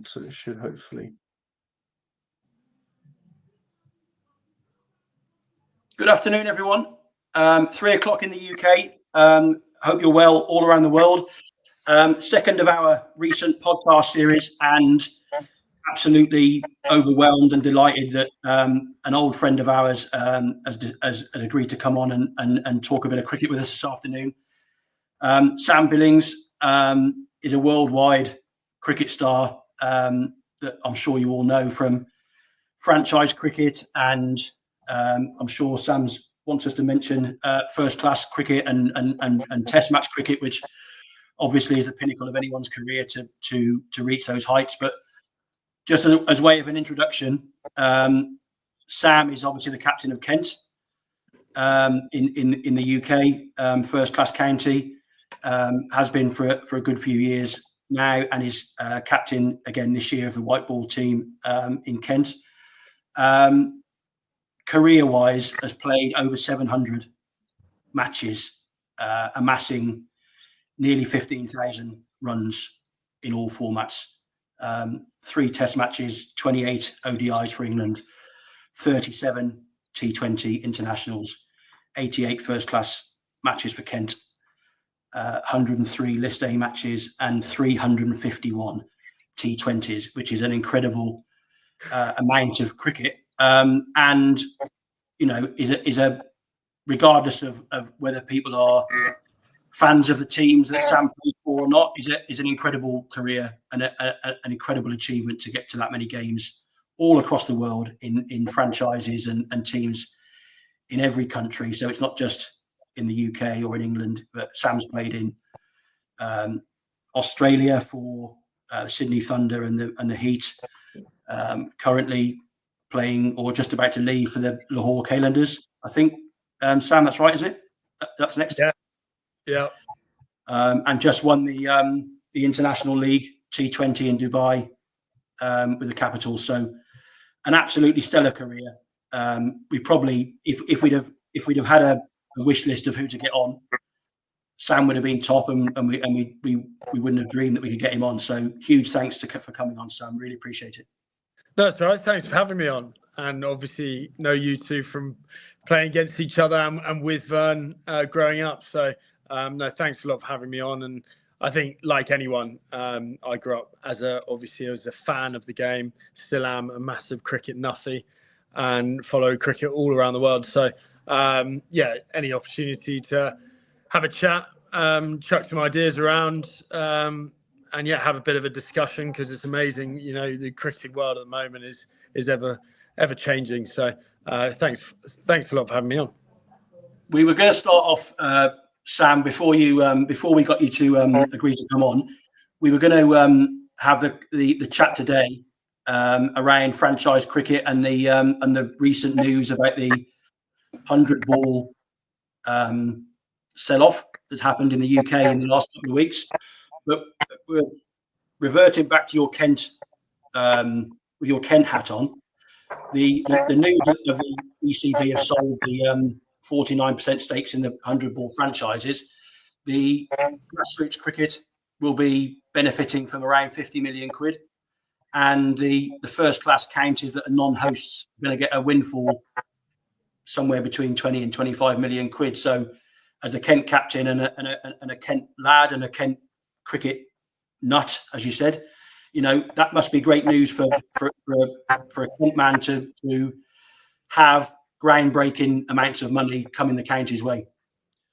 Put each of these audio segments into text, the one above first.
so it should hopefully. Good afternoon, everyone. 3:00 in the UK. Hope you're well all around the world. Second of our recent podcast series, and absolutely overwhelmed and delighted that an old friend of ours has agreed to come on and talk a bit of cricket with us this afternoon. Sam Billings is a worldwide cricket star that I'm sure you all know from franchise cricket, and I'm sure Sam's wants us to mention first class cricket and test match cricket, which obviously is the pinnacle of anyone's career to reach those heights. But just as way of an introduction, Sam is obviously the captain of Kent in the UK, first class county, has been for a good few years now, and is captain again this year of the white ball team in Kent. Career-wise, has played over 700 matches, amassing nearly 15,000 runs in all formats. 3 Test matches, 28 ODIs for England, 37 T20 internationals, 88 first-class matches for Kent, 103 List A matches, and 351 T20s, which is an incredible amount of cricket. And you know, is a regardless of whether people are fans of the teams that Sam played for or not, is an incredible career and an incredible achievement to get to that many games all across the world in franchises and teams in every country. So it's not just in the UK or in England, but Sam's played in Australia for Sydney Thunder and the Heat. Currently playing or just about to leave for the Lahore Qalandars, I think. Sam, that's right, isn't it? That's next. Yeah. And just won the International League T20 in Dubai with the Capitals. So an absolutely stellar career. We probably, if we'd have had a wish list of who to get on, Sam would have been top, and we wouldn't have dreamed that we could get him on. So huge thanks for coming on, Sam. Really appreciate it. No, that's right. Thanks for having me on. And obviously know you two from playing against each other and with Vern growing up. So no, thanks a lot for having me on. And I think, like anyone, I grew up obviously as a fan of the game, still am a massive cricket nuffy and follow cricket all around the world. So yeah, any opportunity to have a chat, chuck some ideas around, and yeah, have a bit of a discussion, because it's amazing. You know, the cricket world at the moment is ever changing. So thanks a lot for having me on. We were going to start off, Sam, before we got you to agree to come on. We were going to have the chat today around franchise cricket and the recent news about the 100 ball sell-off that happened in the UK in the last couple of weeks. But we're reverting back to your Kent with your Kent hat on. The news of the ECB have sold the 49% stakes in the 100 ball franchises. The grassroots cricket will be benefiting from around 50 million quid, and the first class counties that are non-hosts are going to get a windfall somewhere between 20 and 25 million quid. So, as a Kent captain and a Kent lad and a Kent cricket nut, as you said, you know, that must be great news for a Kent man to have groundbreaking amounts of money coming the county's way.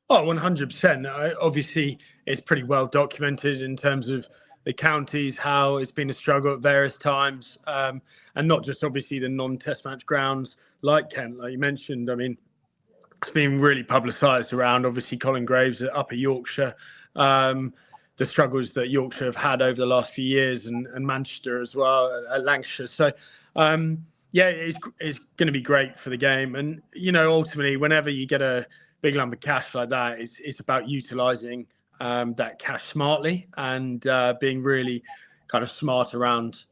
Oh, 100%. Obviously, it's pretty well documented in terms of the counties, how it's been a struggle at various times, and not just obviously the non-test match grounds like Kent, like you mentioned. I mean, it's been really publicised around, obviously, Colin Graves at Upper Yorkshire, the struggles that Yorkshire have had over the last few years, and Manchester as well, at Lancashire. So, yeah, it's going to be great for the game. And, you know, ultimately, whenever you get a big lump of cash like that, it's about utilising that cash smartly and being really kind of smart around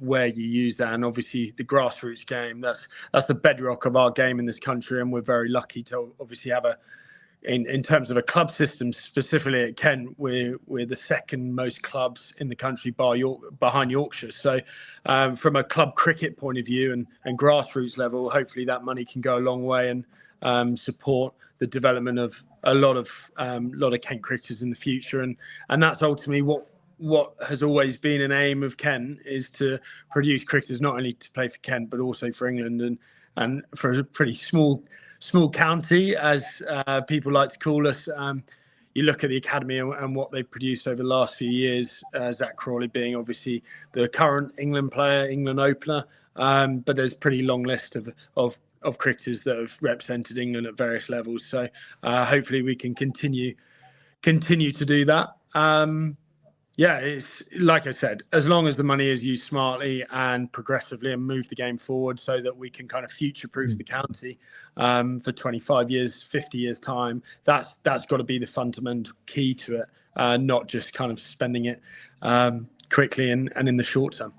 where you use that. And obviously, the grassroots game, that's the bedrock of our game in this country. And we're very lucky to obviously have in terms of a club system, specifically at Kent, we're the second most clubs in the country behind Yorkshire. So from a club cricket point of view and grassroots level, hopefully that money can go a long way and support the development of a lot of Kent cricketers in the future. And that's ultimately what has always been an aim of Kent, is to produce cricketers not only to play for Kent but also for England and for a pretty small county, as people like to call us. You look at the academy and what they've produced over the last few years, Zach Crawley being obviously the current England player, England opener, but there's a pretty long list of cricketers that have represented England at various levels. So hopefully we can continue to do that. Yeah, it's like I said, as long as the money is used smartly and progressively and move the game forward so that we can kind of future-proof the county for 25 years, 50 years' time, that's got to be the fundamental key to it, not just kind of spending it quickly and in the short term.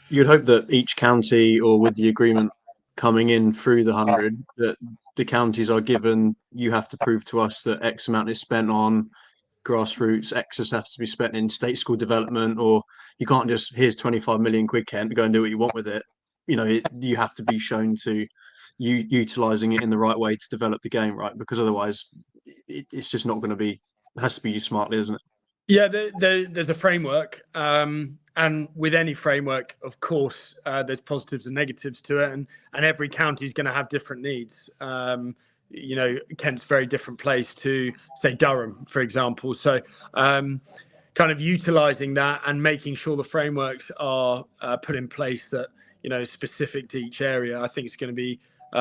You'd hope that each county, or with the agreement coming in through the 100, that the counties are given, you have to prove to us that X amount is spent on grassroots, X has to be spent in state school development, or you can't just, here's 25 million quid, Kent, go and do what you want with it. You have to be shown to you utilising it in the right way to develop the game, right? Because otherwise it's just not going to be, it has to be used smartly, isn't it? Yeah, there's a framework, and with any framework, of course, there's positives and negatives to it, and every county is going to have different needs. Kent's a very different place to, say, Durham, for example. So kind of utilising that and making sure the frameworks are put in place that, specific to each area, I think it's going to be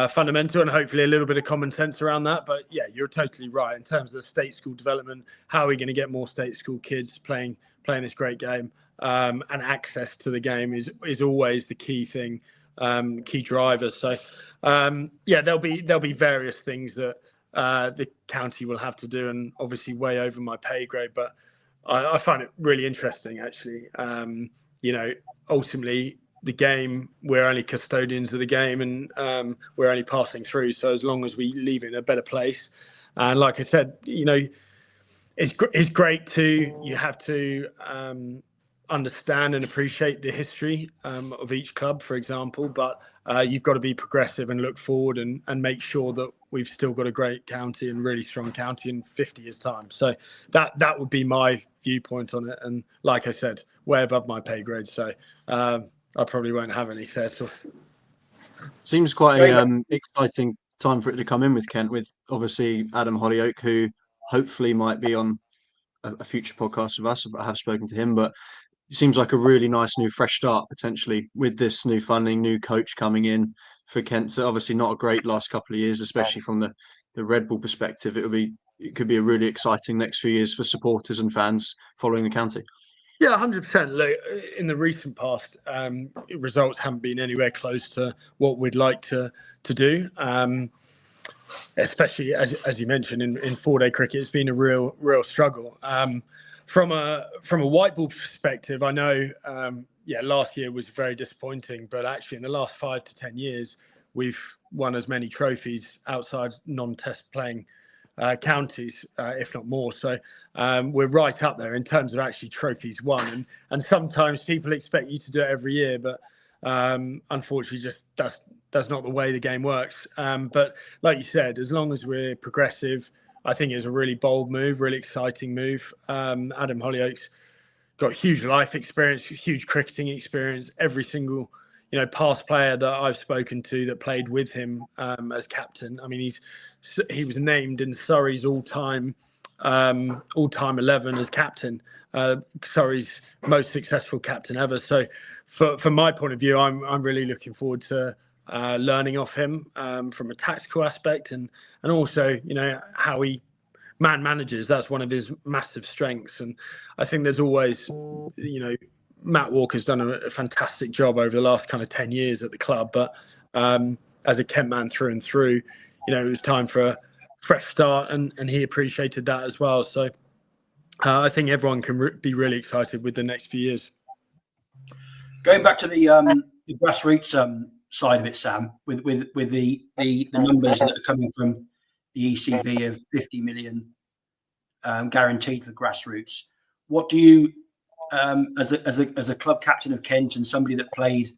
fundamental, and hopefully a little bit of common sense around that. But yeah, you're totally right. In terms of the state school development, how are we going to get more state school kids playing this great game? And access to the game is always the key thing, key driver. So there'll be various things that the county will have to do, and obviously way over my pay grade. But I find it really interesting, actually. Ultimately, the game, we're only custodians of the game, and we're only passing through. So as long as we leave it in a better place, and like I said, it's great to, you have to understand and appreciate the history of each club, for example, but you've got to be progressive and look forward and make sure that we've still got a great county and really strong county in 50 years' time. So that would be my viewpoint on it. And like I said, way above my pay grade. So I probably won't have any say. So seems quite a exciting time for it to come in with Kent, with obviously Adam Hollyoake, who hopefully might be on a future podcast with us. I have spoken to him, but it seems like a really nice new fresh start potentially with this new funding, new coach coming in for Kent. So obviously not a great last couple of years, especially from the Red Bull perspective. It could be a really exciting next few years for supporters and fans following the county. Yeah, 100%. Look, in the recent past, results haven't been anywhere close to what we'd like to do. Especially as you mentioned in 4-day cricket, it's been a real struggle. From a white ball perspective, I know, last year was very disappointing, but actually in the last 5 to 10 years, we've won as many trophies outside non-test playing counties, if not more. So we're right up there in terms of actually trophies won. And sometimes people expect you to do it every year, but unfortunately, just that's not the way the game works. But like you said, as long as we're progressive, I think it's a really bold move, really exciting move. Adam Hollyoake's got huge life experience, huge cricketing experience. Every single past player that I've spoken to that played with him as captain. I mean, he was named in Surrey's all-time 11 as captain. Surrey's most successful captain ever. So, from my point of view, I'm really looking forward to learning off him from a tactical aspect and also how he manages. That's one of his massive strengths. And I think there's always Matt Walker's done a fantastic job over the last kind of 10 years at the club, but as a Kent man through and through, it was time for a fresh start, and he appreciated that as well. So I think everyone can be really excited with the next few years. Going back to the grassroots side of it, Sam, with the numbers that are coming from the ECB of 50 million guaranteed for grassroots. What do you, as a club captain of Kent and somebody that played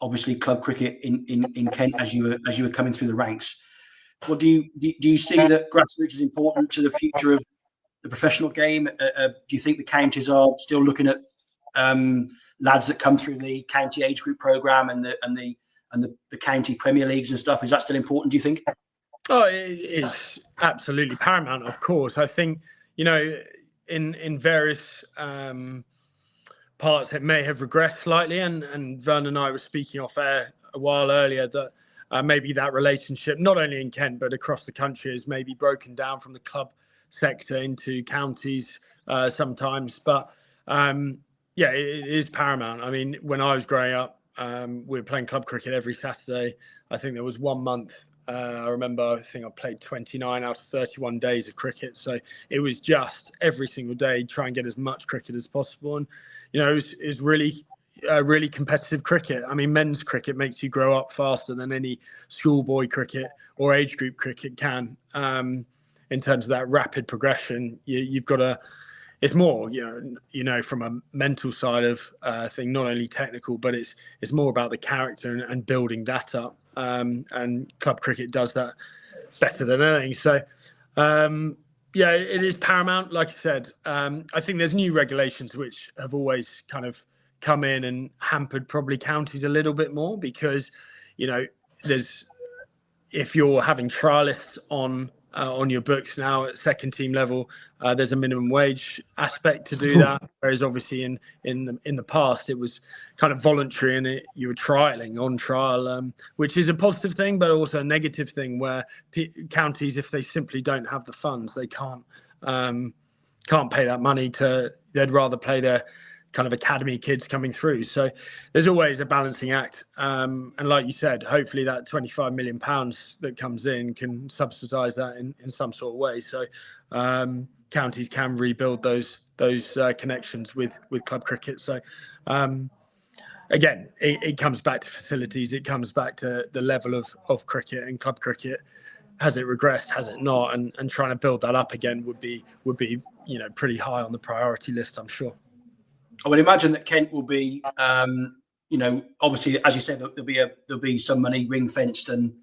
obviously club cricket in Kent as you were coming through the ranks, what do you see that grassroots is important to the future of the professional game? Do you think the counties are still looking at lads that come through the county age group program and the county Premier Leagues and stuff? Is that still important, do you think? Oh, it is absolutely paramount, of course. I think, in various parts, it may have regressed slightly. And Vern and I were speaking off air a while earlier that maybe that relationship, not only in Kent, but across the country, is maybe broken down from the club sector into counties sometimes. But yeah, it is paramount. I mean, when I was growing up, we were playing club cricket every Saturday. I think there was 1 month. I think I played 29 out of 31 days of cricket. So it was just every single day, try and get as much cricket as possible. And, it was really competitive cricket. I mean, men's cricket makes you grow up faster than any schoolboy cricket or age group cricket can. In terms of that rapid progression, you've got to, it's more, from a mental side of thing, not only technical, but it's more about the character and building that up. And club cricket does that better than anything. So, yeah, it is paramount. Like I said, I think there's new regulations which have always kind of come in and hampered probably counties a little bit more because, if you're having trialists on your books now at second team level, there's a minimum wage aspect to do that. Whereas obviously in the past it was kind of voluntary and you were trialing on trial, which is a positive thing, but also a negative thing where counties, if they simply don't have the funds, they can't pay that money they'd rather play their kind of academy kids coming through. So there's always a balancing act. And like you said, hopefully that £25 million that comes in can subsidise that in some sort of way. So counties can rebuild those connections with club cricket. So again, it comes back to facilities. It comes back to the level of cricket and club cricket. Has it regressed? Has it not? And trying to build that up again would be pretty high on the priority list, I'm sure. I would imagine that Kent will be, obviously, as you said, there'll be some money ring fenced and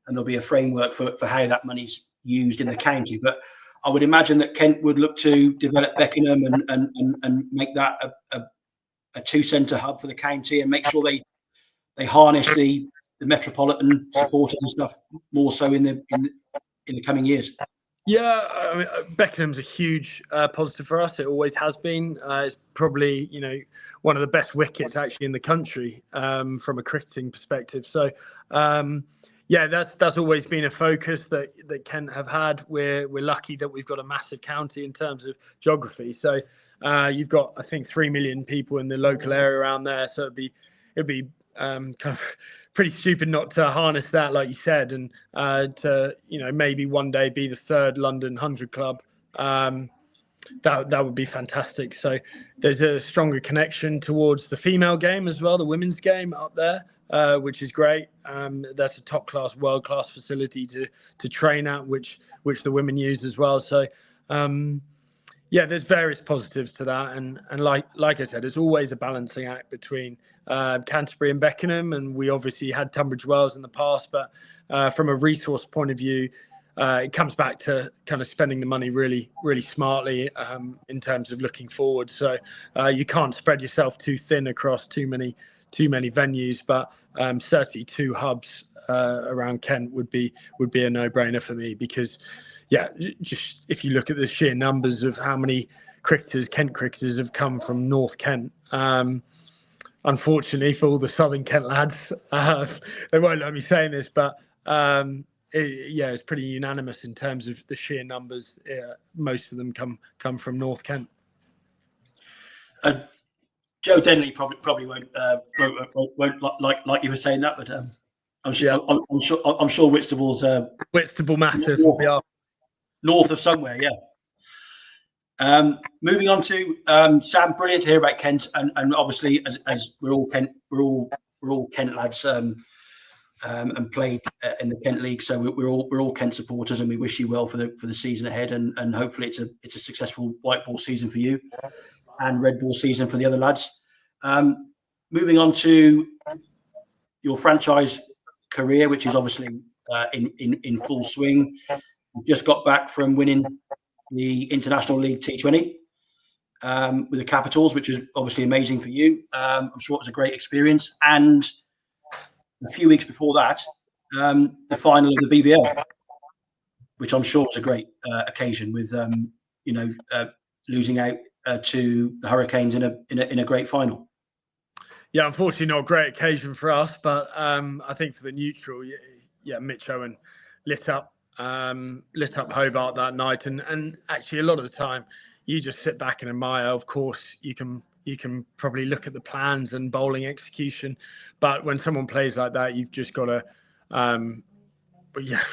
there'll be a framework for how that money's used in the county. But I would imagine that Kent would look to develop Beckenham and make that a two-centre hub for the county and make sure they harness the metropolitan supporters and stuff more so in the coming years. Yeah, I mean, Beckenham's a huge positive for us. It always has been. It's probably, one of the best wickets actually in the country from a cricketing perspective. So, yeah, that's always been a focus that Kent have had. We're lucky that we've got a massive county in terms of geography. So you've got, I think, 3 million people in the local area around there. So it'd be kind of pretty stupid not to harness that, like you said, and to maybe one day be the third London 100 club. That would be fantastic. So there's a stronger connection towards the female game as well, the women's game up there, which is great. That's a top class, world class facility to train at, which the women use as well. So yeah, there's various positives to that, and like I said, it's always a balancing act between Canterbury and Beckenham, and we obviously had Tunbridge Wells in the past, but from a resource point of view, it comes back to kind of spending the money really, really smartly in terms of looking forward. So you can't spread yourself too thin across too many venues, but certainly 2 hubs around Kent would be a no-brainer for me because. Yeah, just if you look at the sheer numbers of how many Kent cricketers have come from North Kent, unfortunately for all the Southern Kent lads, they won't let me saying this, but it's pretty unanimous in terms of the sheer numbers. Most of them come from North Kent. Joe Denley probably won't like you were saying that, but I'm sure Whitstable's Whitstable massive. North of somewhere, yeah. Moving on to Sam, brilliant to hear about Kent, and obviously as we're all Kent lads. and played in the Kent League. So we're all Kent supporters, and we wish you well for the season ahead. And hopefully it's a successful white ball season for you and red ball season for the other lads. Moving on to your franchise career, which is obviously in full swing. You just got back from winning the International League T20 with the Capitals, which is obviously amazing for you. I'm sure it was a great experience. And a few weeks before that, the final of the BBL, which I'm sure was a great occasion with losing out to the Hurricanes in a great final. Yeah, unfortunately not a great occasion for us, but I think for the neutral, Mitch Owen lit up Hobart that night, and actually a lot of the time you just sit back and admire. Of course, you can probably look at the plans and bowling execution, but when someone plays like that, you've just got to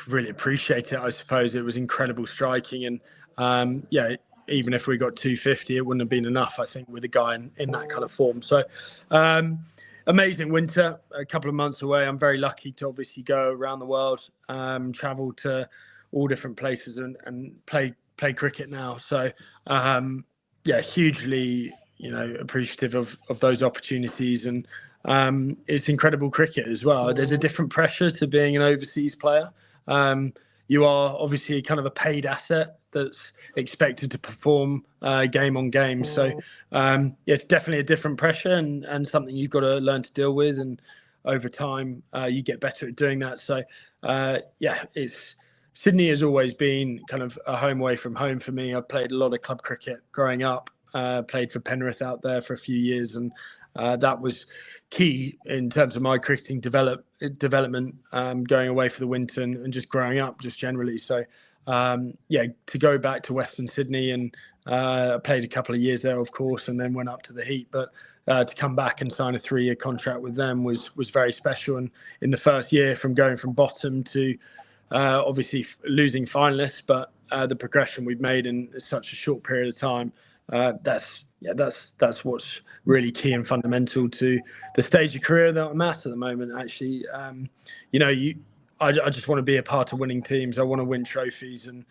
really appreciate it. I suppose it was incredible striking, and even if we got 250, it wouldn't have been enough, I think, with a guy in that kind of form. So amazing winter, a couple of months away. I'm very lucky to obviously go around the world, travel to all different places and play cricket now. So hugely appreciative of those opportunities, and it's incredible cricket as well. There's a different pressure to being an overseas player. You are obviously kind of a paid asset that's expected to perform game on game. So it's definitely a different pressure and something you've got to learn to deal with. And over time, you get better at doing that. So Sydney has always been kind of a home away from home for me. I played a lot of club cricket growing up, played for Penrith out there for a few years. And that was key in terms of my cricketing development, going away for the winter and just growing up just generally. So to go back to Western Sydney, and I played a couple of years there, of course, and then went up to the Heat. But to come back and sign a 3-year contract with them was very special. And in the first year, from going from bottom to obviously losing finalists, but the progression we've made in such a short period of time, that's what's really key and fundamental to the stage of career that I'm at the moment. Actually, I just want to be a part of winning teams. I want to win trophies, and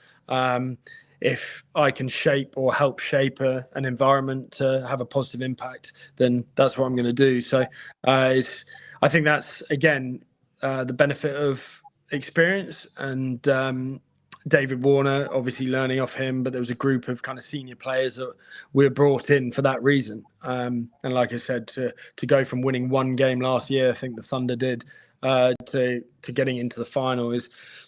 if I can shape or help shape an environment to have a positive impact, then that's what I'm going to do. So I think that's again the benefit of experience, and David Warner, obviously learning off him, but there was a group of kind of senior players that were brought in for that reason. And like I said, to go from winning one game last year, I think the Thunder did, to getting into the final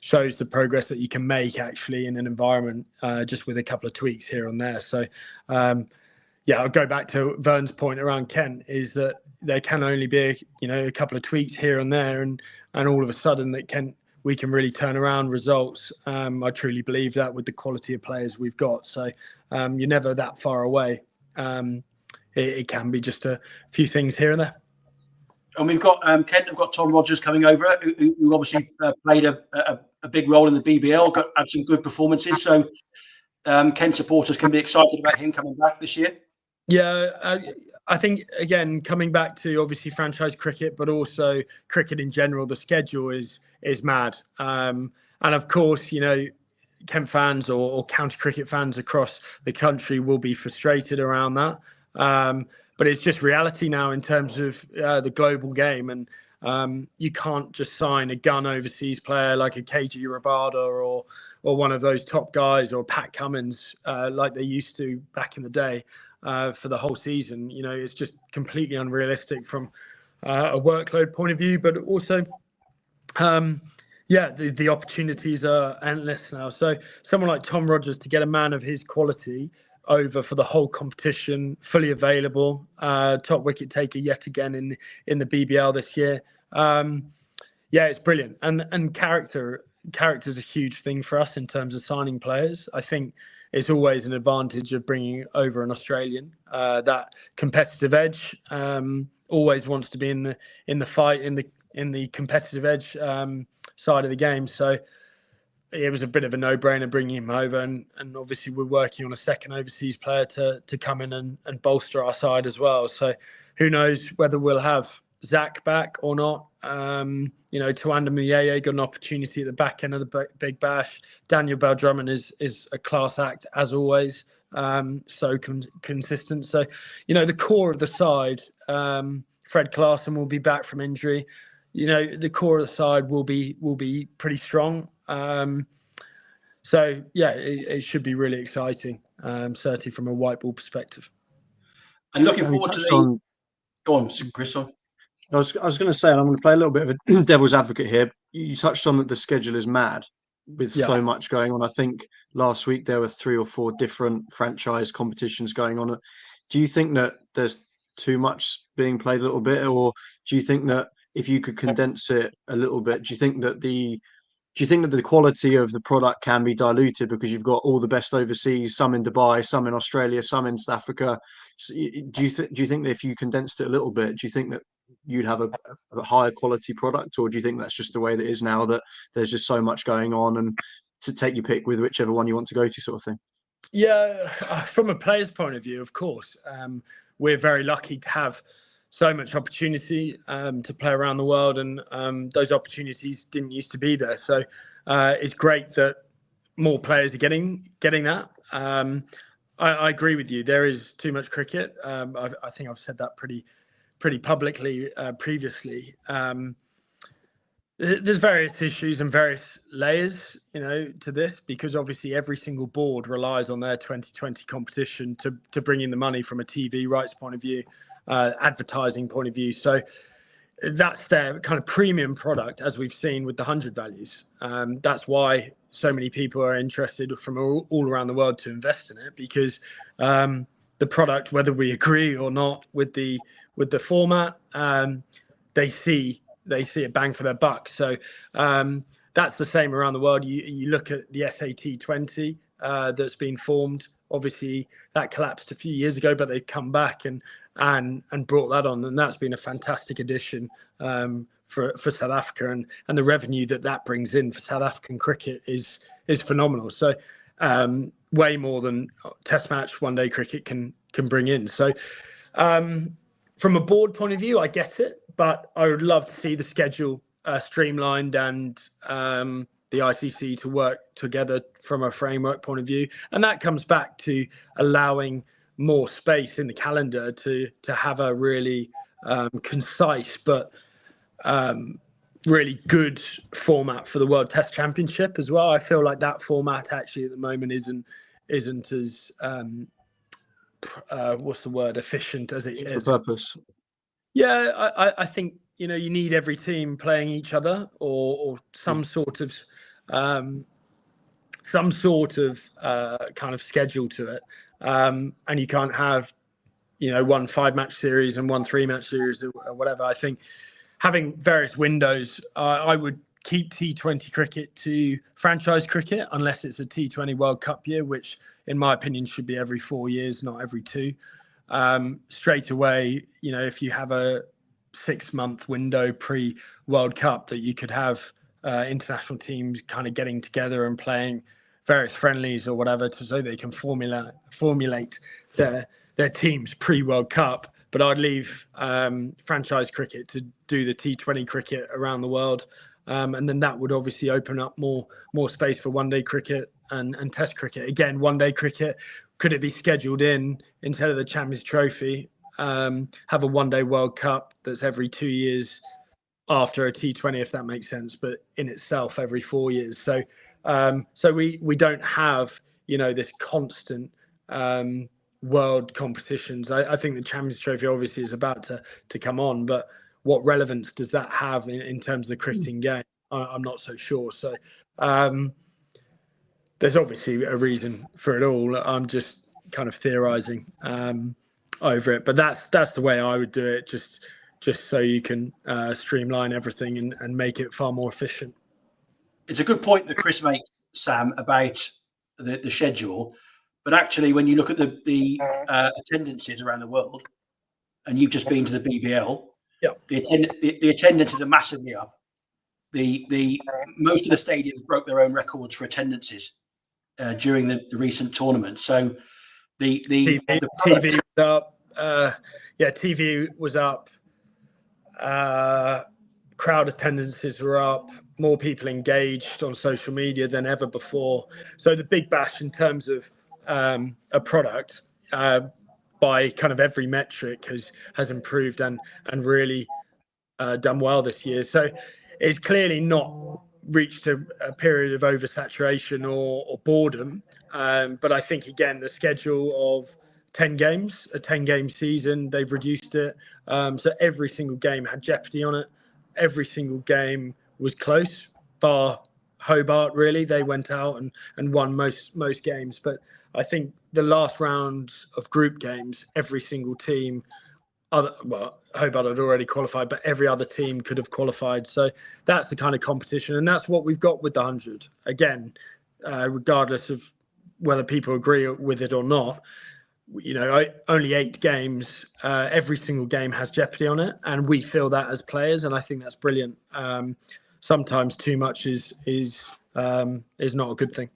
shows the progress that you can make actually in an environment, just with a couple of tweaks here and there. So I'll go back to Vern's point around Kent, is that there can only be a couple of tweaks here and there, and all of a sudden we can really turn around results. I truly believe that with the quality of players we've got. So you're never that far away. It can be just a few things here and there. And we've got Kent have got Tom Rogers coming over, who obviously played a big role in the BBL, had some good performances. So Kent supporters can be excited about him coming back this year. Yeah, I think, again, coming back to obviously franchise cricket, but also cricket in general, the schedule is mad. And of course, Kent fans or county cricket fans across the country will be frustrated around that. But it's just reality now in terms of the global game. And you can't just sign a gun overseas player like a KG Rabada or one of those top guys, or Pat Cummins, like they used to back in the day, for the whole season. It's just completely unrealistic from a workload point of view, but also the opportunities are endless now. So someone like Tom Rogers, to get a man of his quality over for the whole competition, fully available, top wicket taker yet again in the BBL this year. It's brilliant. And character's a huge thing for us in terms of signing players. I think it's always an advantage of bringing over an Australian. That competitive edge, always wants to be in the fight, in the competitive edge side of the game. So it was a bit of a no-brainer bringing him over, and obviously we're working on a second overseas player to come in and bolster our side as well. So who knows whether we'll have Zach back or not. Tawanda Muyeye got an opportunity at the back end of the Big Bash. Daniel Bell-Drummond is a class act as always, so consistent. So, the core of the side, Fred Clarkson will be back from injury. The core of the side will be pretty strong. So yeah, it should be really exciting, certainly from a white ball perspective. And looking forward to the. Go on, Chris. On. I was going to say, and I'm going to play a little bit of a devil's advocate here. You touched on that the schedule is mad with so much going on. I think last week there were 3 or 4 different franchise competitions going on. Do you think that there's too much being played a little bit, or do you think that if you could condense it a little bit, do you think that the quality of the product can be diluted because you've got all the best overseas, some in Dubai, some in Australia, some in South Africa? So do you think that if you condensed it a little bit, do you think that you'd have a higher quality product, or do you think that's just the way that it is now, that there's just so much going on and to take your pick with whichever one you want to go to, sort of thing? Yeah, from a player's point of view, of course, we're very lucky to have so much opportunity to play around the world, and those opportunities didn't used to be there. So it's great that more players are getting that. I agree with you. There is too much cricket. I think I've said that pretty publicly previously. There's various issues and various layers, to this, because obviously every single board relies on their 2020 competition to bring in the money from a TV rights point of view, advertising point of view. So that's their kind of premium product, as we've seen with the 100 values. That's why so many people are interested from all around the world to invest in it, because the product, whether we agree or not with the format, they see a bang for their buck. So that's the same around the world. You look at the SAT 20 that's been formed. Obviously, that collapsed a few years ago, but they've come back and brought that on, and that's been a fantastic addition for South Africa, and the revenue that brings in for South African cricket is phenomenal. So way more than Test match, one-day cricket can bring in. So from a board point of view, I get it, but I would love to see the schedule streamlined and the ICC to work together from a framework point of view. And that comes back to allowing more space in the calendar to have a really concise but really good format for the World Test Championship as well. I feel like that format actually at the moment isn't as efficient as it is. For purpose. Yeah, I think you need every team playing each other, or some sort of kind of schedule to it, and you can't have one 5-match series and one 3-match series or whatever. I think having various windows, I would keep T20 cricket to franchise cricket unless it's a T20 World Cup year, which in my opinion should be every 4 years, not every 2. Straight away, if you have a 6-month window pre-World Cup, that you could have international teams kind of getting together and playing various friendlies or whatever, so they can formulate their teams pre-World Cup. But I'd leave franchise cricket to do the T20 cricket around the world, and then that would obviously open up more space for one-day cricket and Test cricket. Again, one-day cricket, could it be scheduled instead of the Champions Trophy? Have a one-day World Cup that's every 2 years after a T20, if that makes sense, but in itself every 4 years. So we don't have this constant world competitions. I think the Champions Trophy obviously is about to come on, but what relevance does that have in terms of the cricketing game? I'm not so sure. So there's obviously a reason for it all. I'm just kind of theorizing over it, but that's the way I would do it, just so you can streamline everything and make it far more efficient. It's a good point that Chris makes, Sam, about the schedule. But actually, when you look at the attendances around the world, and you've just been to the BBL, the attendances are massively up. The most of the stadiums broke their own records for attendances during the recent tournament. So the TV was up. TV was up. crowd attendances were up, more people engaged on social media than ever before. So the Big Bash, in terms of a product, by kind of every metric, has improved and really done well this year. So it's clearly not reached a period of oversaturation or boredom. But I think, again, the schedule of 10 games, a 10-game season, they've reduced it. So every single game had jeopardy on it. Every single game was close, bar Hobart, really. They went out and won most games. But I think the last round of group games, every single team, Hobart had already qualified, but every other team could have qualified. So that's the kind of competition, and that's what we've got with the 100. Again, regardless of whether people agree with it or not, only 8 games. Every single game has jeopardy on it, and we feel that as players, and I think that's brilliant. Sometimes too much is not a good thing.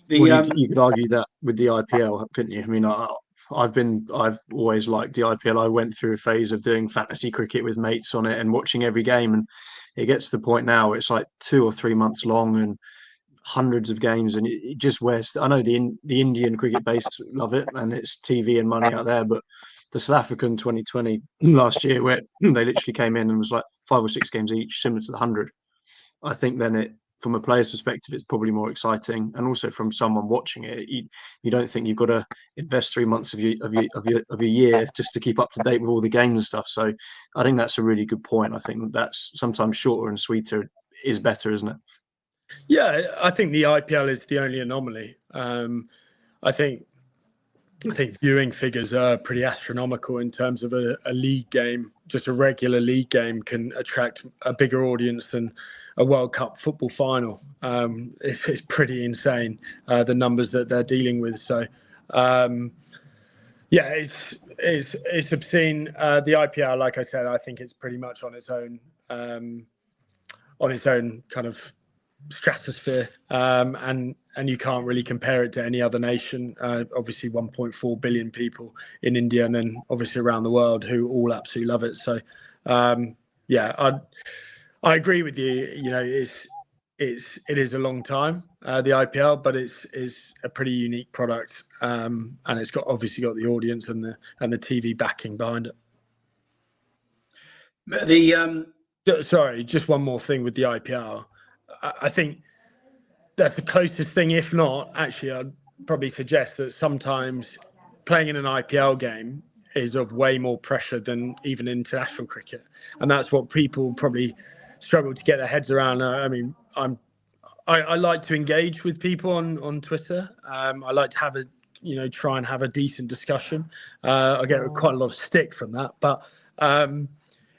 You could argue that with the IPL, couldn't you? I mean, I've always liked the IPL. I went through a phase of doing fantasy cricket with mates on it and watching every game, and it gets to the point now it's like 2 or 3 months long and hundreds of games, and it just wears. I know the Indian cricket base love it, and it's TV and money out there, but the South African 2020 last year, where they literally came in and was like 5 or 6 games each, similar to the 100. I think then from a player's perspective, it's probably more exciting, and also from someone watching it, you don't think you've got to invest 3 months of your year just to keep up to date with all the games and stuff. So I think that's a really good point. I think that's sometimes shorter and sweeter is better, isn't it? Yeah, I think the IPL is the only anomaly. I think viewing figures are pretty astronomical in terms of a league game. Just a regular league game can attract a bigger audience than a World Cup football final. It's pretty insane, the numbers that they're dealing with. So, it's obscene. The IPL, like I said, I think it's pretty much on its own kind of stratosphere, and you can't really compare it to any other nation. Obviously 1.4 billion people in India, and then obviously around the world who all absolutely love it. So I agree with you. It is a long time, the IPL, but it's a pretty unique product, and it's obviously got the audience and the TV backing behind it. Sorry, just one more thing with the IPL. I think that's the closest thing. If not, actually, I'd probably suggest that sometimes playing in an IPL game is of way more pressure than even international cricket, and that's what people probably struggle to get their heads around. I mean, I like to engage with people on Twitter. I like to try and have a decent discussion. I get quite a lot of stick from that, but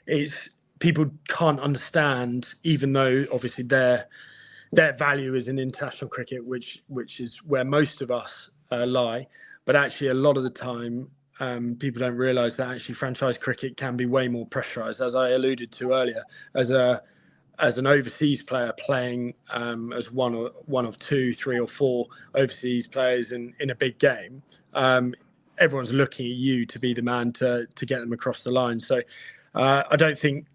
it's people can't understand, even though obviously their value is in international cricket, which is where most of us lie. But actually, a lot of the time, people don't realise that actually franchise cricket can be way more pressurised, as I alluded to earlier. As an overseas player playing as one of 2, 3, or 4 overseas players in a big game, everyone's looking at you to be the man to get them across the line. So I don't think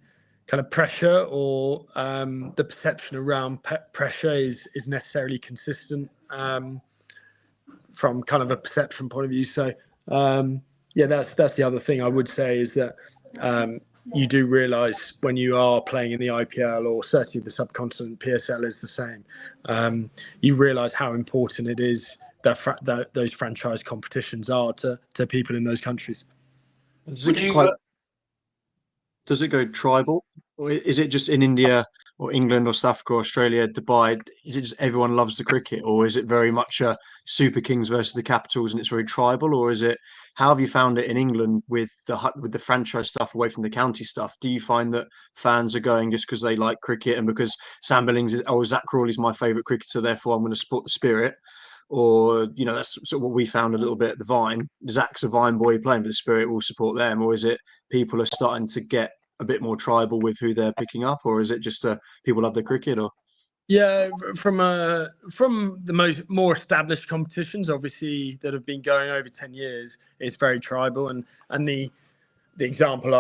kind of pressure or the perception around pressure is necessarily consistent from kind of a perception point of view. So that's the other thing I would say, is that you do realise when you are playing in the IPL, or certainly the subcontinent PSL is the same, you realise how important it is that those franchise competitions are to people in those countries. Does it go tribal, or is it just in India or England or South Africa or Australia, Dubai? Is it just everyone loves the cricket, or is it very much a Super Kings versus the Capitals and it's very tribal, or is it? How have you found it in England with the franchise stuff away from the county stuff? Do you find that fans are going just because they like cricket and because Sam Billings Zach Crawley's my favourite cricketer, therefore I'm going to support the Spirit? Or, that's sort of what we found a little bit at the Vine. Zach's a Vine boy playing for the Spirit, we'll support them. Or is it people are starting to get a bit more tribal with who they're picking up? Or is it just people love the cricket? Or yeah, from the more established competitions, obviously, that have been going over 10 years, it's very tribal. And the example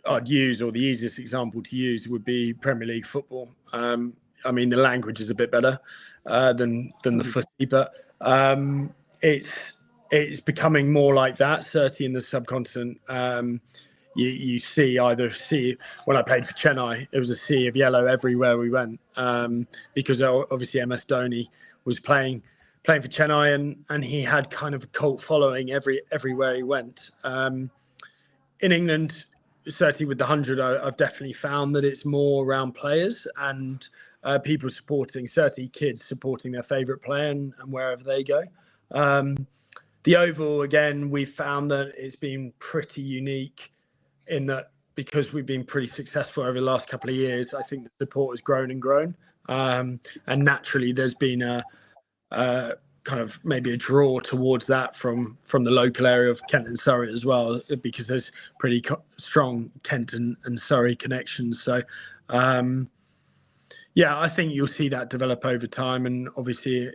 I'd use, or the easiest example to use, would be Premier League football. I mean, the language is a bit better than the footy, but it's becoming more like that. Certainly in the subcontinent, you see when I played for Chennai, it was a sea of yellow everywhere we went, because obviously MS Dhoni was playing for Chennai, and he had kind of a cult following everywhere he went. In England, certainly with the 100, I've definitely found that it's more around players and people supporting, certainly kids supporting their favourite player and wherever they go. The Oval, again, we've found that it's been pretty unique in that, because we've been pretty successful over the last couple of years, I think the support has grown and grown. And naturally, there's been a kind of maybe a draw towards that from the local area of Kent and Surrey as well, because there's pretty strong Kent and Surrey connections. So, yeah, I think you'll see that develop over time. And obviously,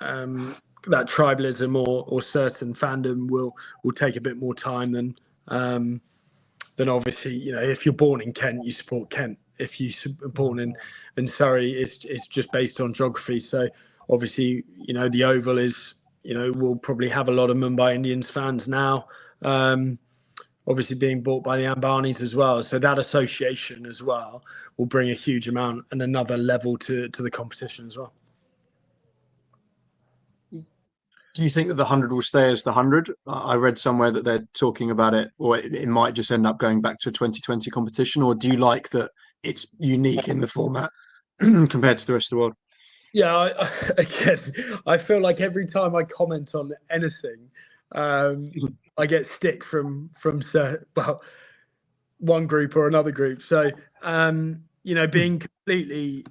that tribalism or certain fandom will take a bit more time than obviously, if you're born in Kent, you support Kent. If you're born in Surrey, it's just based on geography. So obviously, the Oval is, will probably have a lot of Mumbai Indians fans now, obviously being bought by the Ambanis as well. So that association as well will bring a huge amount and another level to the competition as well. Do you think that the 100 will stay as the 100? I read somewhere that they're talking about it, or it might just end up going back to a 2020 competition. Or do you like that it's unique in the format compared to the rest of the world? Yeah, I feel like every time I comment on anything, I get stick from one group or another group. So, being completely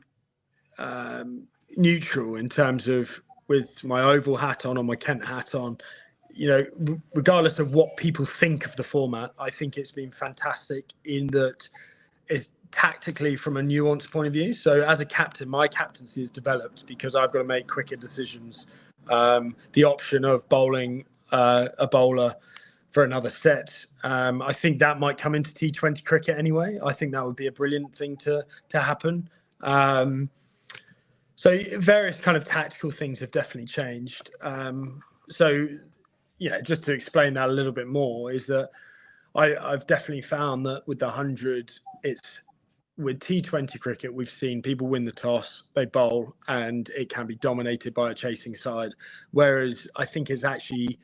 neutral in terms of, with my Oval hat on or my Kent hat on, regardless of what people think of the format, I think it's been fantastic in that it's tactically from a nuanced point of view. So as a captain, my captaincy is developed because I've got to make quicker decisions. The option of bowling a bowler for another set, I think that might come into T20 cricket anyway. I think that would be a brilliant thing to happen. So various kind of tactical things have definitely changed. So, just to explain that a little bit more, is that I've definitely found that with the 100, with T20 cricket, we've seen people win the toss, they bowl, and it can be dominated by a chasing side. Whereas I think it's actually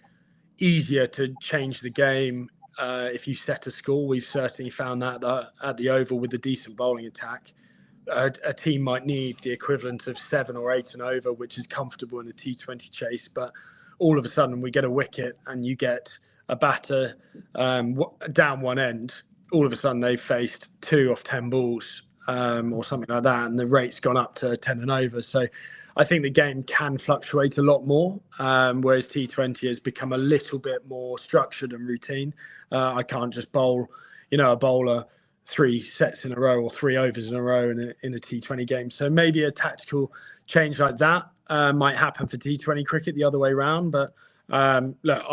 easier to change the game if you set a score. We've certainly found that at the Oval with a decent bowling attack. A team might need the equivalent of 7 or 8 and over, which is comfortable in a T20 chase. But all of a sudden, we get a wicket and you get a batter down one end. All of a sudden, they've faced 2 off 10 balls or something like that, and the rate's gone up to 10 and over. So I think the game can fluctuate a lot more, whereas T20 has become a little bit more structured and routine. I can't just bowl, a bowler 3 sets in a row or 3 overs in a row in a T20 game. So maybe a tactical change like that might happen for T20 cricket the other way around. But look,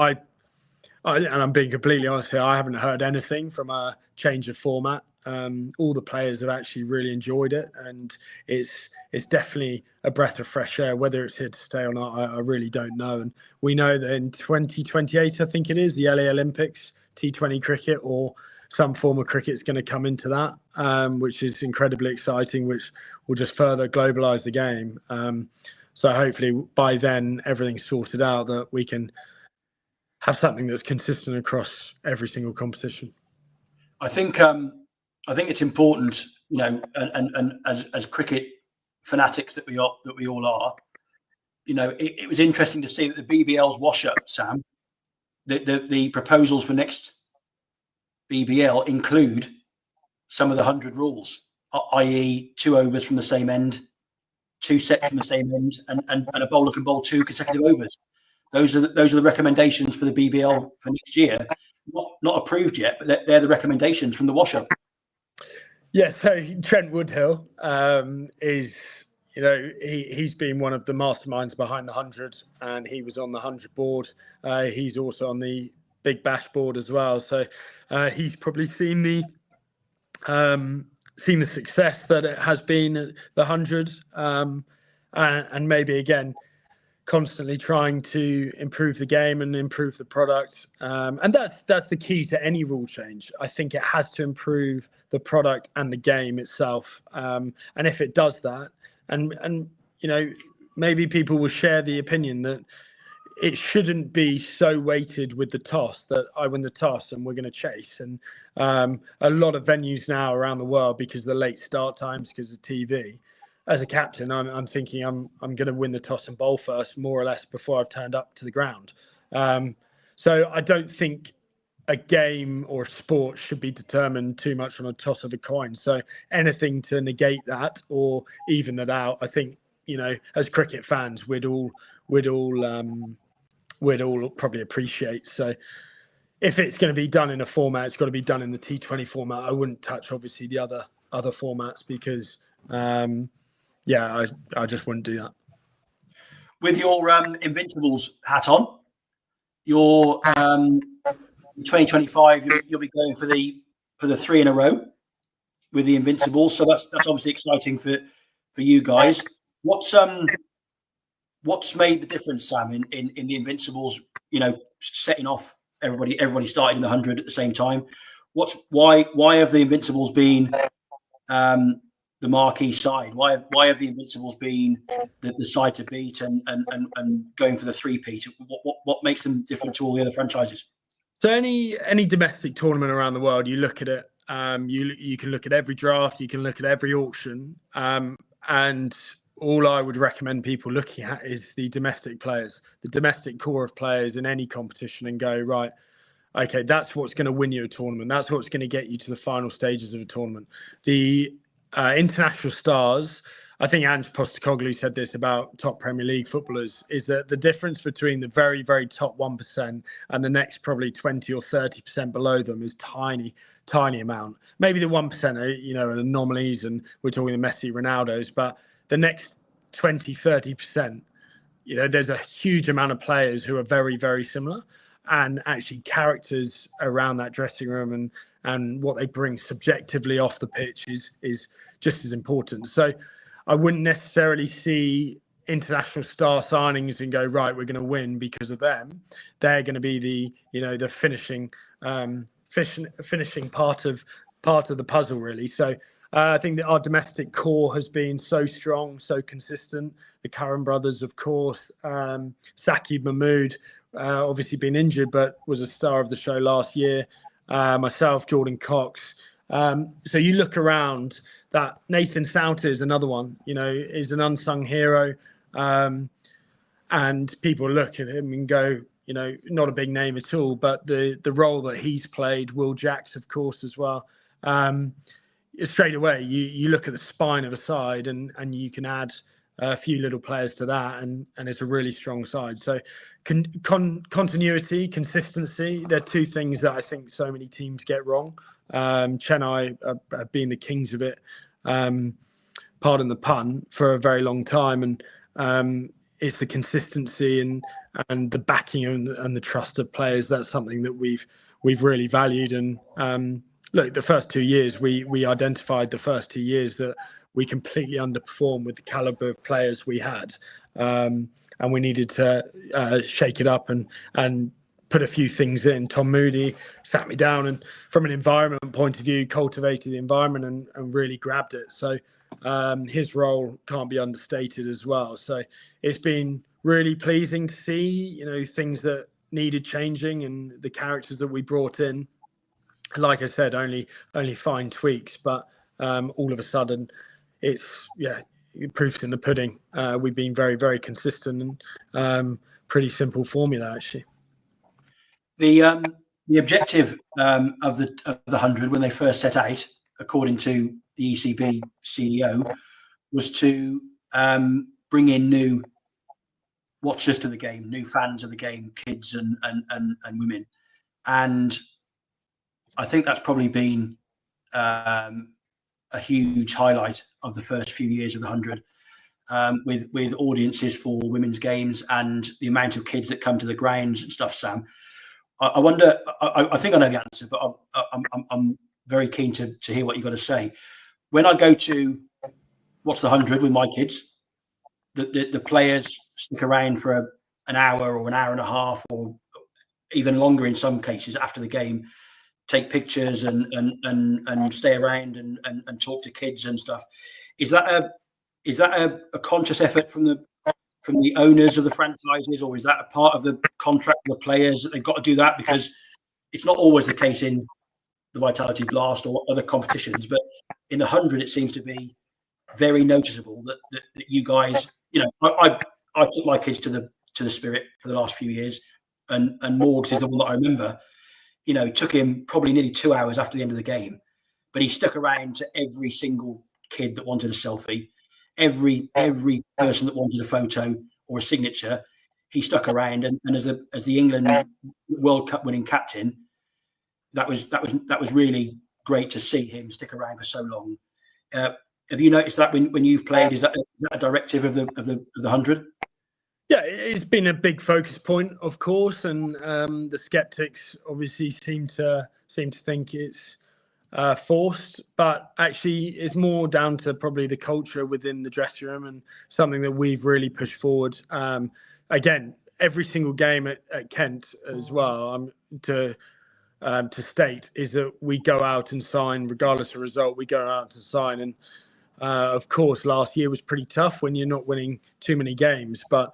and I'm being completely honest here, I haven't heard anything from a change of format. All the players have actually really enjoyed it, and it's definitely a breath of fresh air. Whether it's here to stay or not, I really don't know. And we know that in 2028, I think it is, the LA Olympics, T20 cricket or some form of cricket is going to come into that, which is incredibly exciting, which will just further globalise the game. So hopefully by then everything's sorted out, that we can have something that's consistent across every single competition. I think it's important, and as cricket fanatics that we all are, it was interesting to see that the BBL's wash up, Sam. The proposals for next BBL include some of the 100 rules, i.e. 2 overs from the same end, 2 sets from the same end, and a bowler can bowl 2 consecutive overs. Those are the recommendations for the BBL for next year. Not approved yet, but they're the recommendations from the wash-up. Yeah, so Trent Woodhill is, he's been one of the masterminds behind the 100, and he was on the 100 board. He's also on the big bash board as well. So he's probably seen the success that it has been at the 100, and maybe again constantly trying to improve the game and improve the product. And that's the key to any rule change. I think it has to improve the product and the game itself. And if it does that, and you know, maybe people will share the opinion that it shouldn't be so weighted with the toss that I win the toss and we're going to chase. And a lot of venues now around the world, because of the late start times, because of TV, as a captain, I'm thinking I'm going to win the toss and bowl first, more or less, before I've turned up to the ground. So I don't think a game or a sport should be determined too much on a toss of a coin. So anything to negate that or even that out, I think, you know, as cricket fans, we'd all probably appreciate. So if it's going to be done in a format, it's got to be done in the T20 format. I wouldn't touch obviously the other formats because I just wouldn't do that. With your Invincibles hat on, your 2025, you'll be going for the 3 in a row with the Invincibles. So that's obviously exciting for you guys. What's made the difference, Sam, in the Invincibles? You know, setting off everybody starting in the 100 at the same time. Why have the Invincibles been the marquee side? Why have the Invincibles been the side to beat and going for the three-peat? What makes them different to all the other franchises? So any domestic tournament around the world, you look at it. You can look at every draft, you can look at every auction, and all I would recommend people looking at is the domestic players, the domestic core of players in any competition, and go, right, okay, that's what's going to win you a tournament. That's what's going to get you to the final stages of a tournament. The international stars, I think Ange Postecoglou said this about top Premier League footballers, is that the difference between the very, very top 1% and the next probably 20 or 30% below them is tiny amount. Maybe the 1% are, you know, anomalies, and we're talking the Messi, Ronaldos, but the next 20, 30%, you know, there's a huge amount of players who are very, very similar, and actually characters around that dressing room and what they bring subjectively off the pitch is just as important. So I wouldn't necessarily see international star signings and go, right, we're going to win because of them. They're going to be the finishing part of the puzzle, really. So I think that our domestic core has been so strong, so consistent. The Curran brothers, of course, Saqib Mahmood, obviously been injured, but was a star of the show last year. Myself, Jordan Cox. So you look around, that Nathan Souter is another one, you know, is an unsung hero. And people look at him and go, you know, not a big name at all, but the role that he's played, Will Jacks, of course, as well. Straight away, you look at the spine of a side and you can add a few little players to that, and it's a really strong side. So continuity, consistency, they're two things that I think so many teams get wrong. Chennai have been the kings of it, pardon the pun, for a very long time, and it's the consistency and the backing and the trust of players. That's something that we've really valued. And look, the first 2 years, we identified the first 2 years that we completely underperformed with the caliber of players we had, and we needed to shake it up and put a few things in. Tom Moody sat me down and, from an environment point of view, cultivated the environment and really grabbed it. So his role can't be understated as well. So it's been really pleasing to see, you know, things that needed changing and the characters that we brought in. Like I said, only fine tweaks, but all of a sudden, it's proof's in the pudding. We've been very, very consistent and pretty simple formula, actually. The objective of the 100 when they first set out, according to the ECB CEO, was to bring in new watchers to the game, new fans of the game, kids and women, and I think that's probably been a huge highlight of the first few years of the 100, with audiences for women's games and the amount of kids that come to the grounds and stuff. Sam, I wonder. I think I know the answer, but I'm very keen to hear what you've got to say. When I go to watch the 100 with my kids, the players stick around for an hour or an hour and a half, or even longer in some cases after the game, take pictures and stay around and talk to kids and stuff. Is that a conscious effort from the owners of the franchises, or is that a part of the contract of the players that they've got to do that? Because it's not always the case in the Vitality Blast or other competitions, but in the 100 it seems to be very noticeable that you guys, I took my kids to the Spirit for the last few years, and Morgs is the one that I remember. It took him probably nearly 2 hours after the end of the game, but he stuck around to every single kid that wanted a selfie, every person that wanted a photo or a signature. He stuck around, and as the England World Cup winning captain, that was really great to see him stick around for so long. Have you noticed that when you've played? Is that a directive of the 100? Yeah, it's been a big focus point, of course, and the skeptics obviously seem to think it's forced, but actually it's more down to probably the culture within the dressing room, and something that we've really pushed forward. Again, every single game at Kent as well, to state, is that we go out and sign regardless of result. We go out to sign, and of course last year was pretty tough when you're not winning too many games, but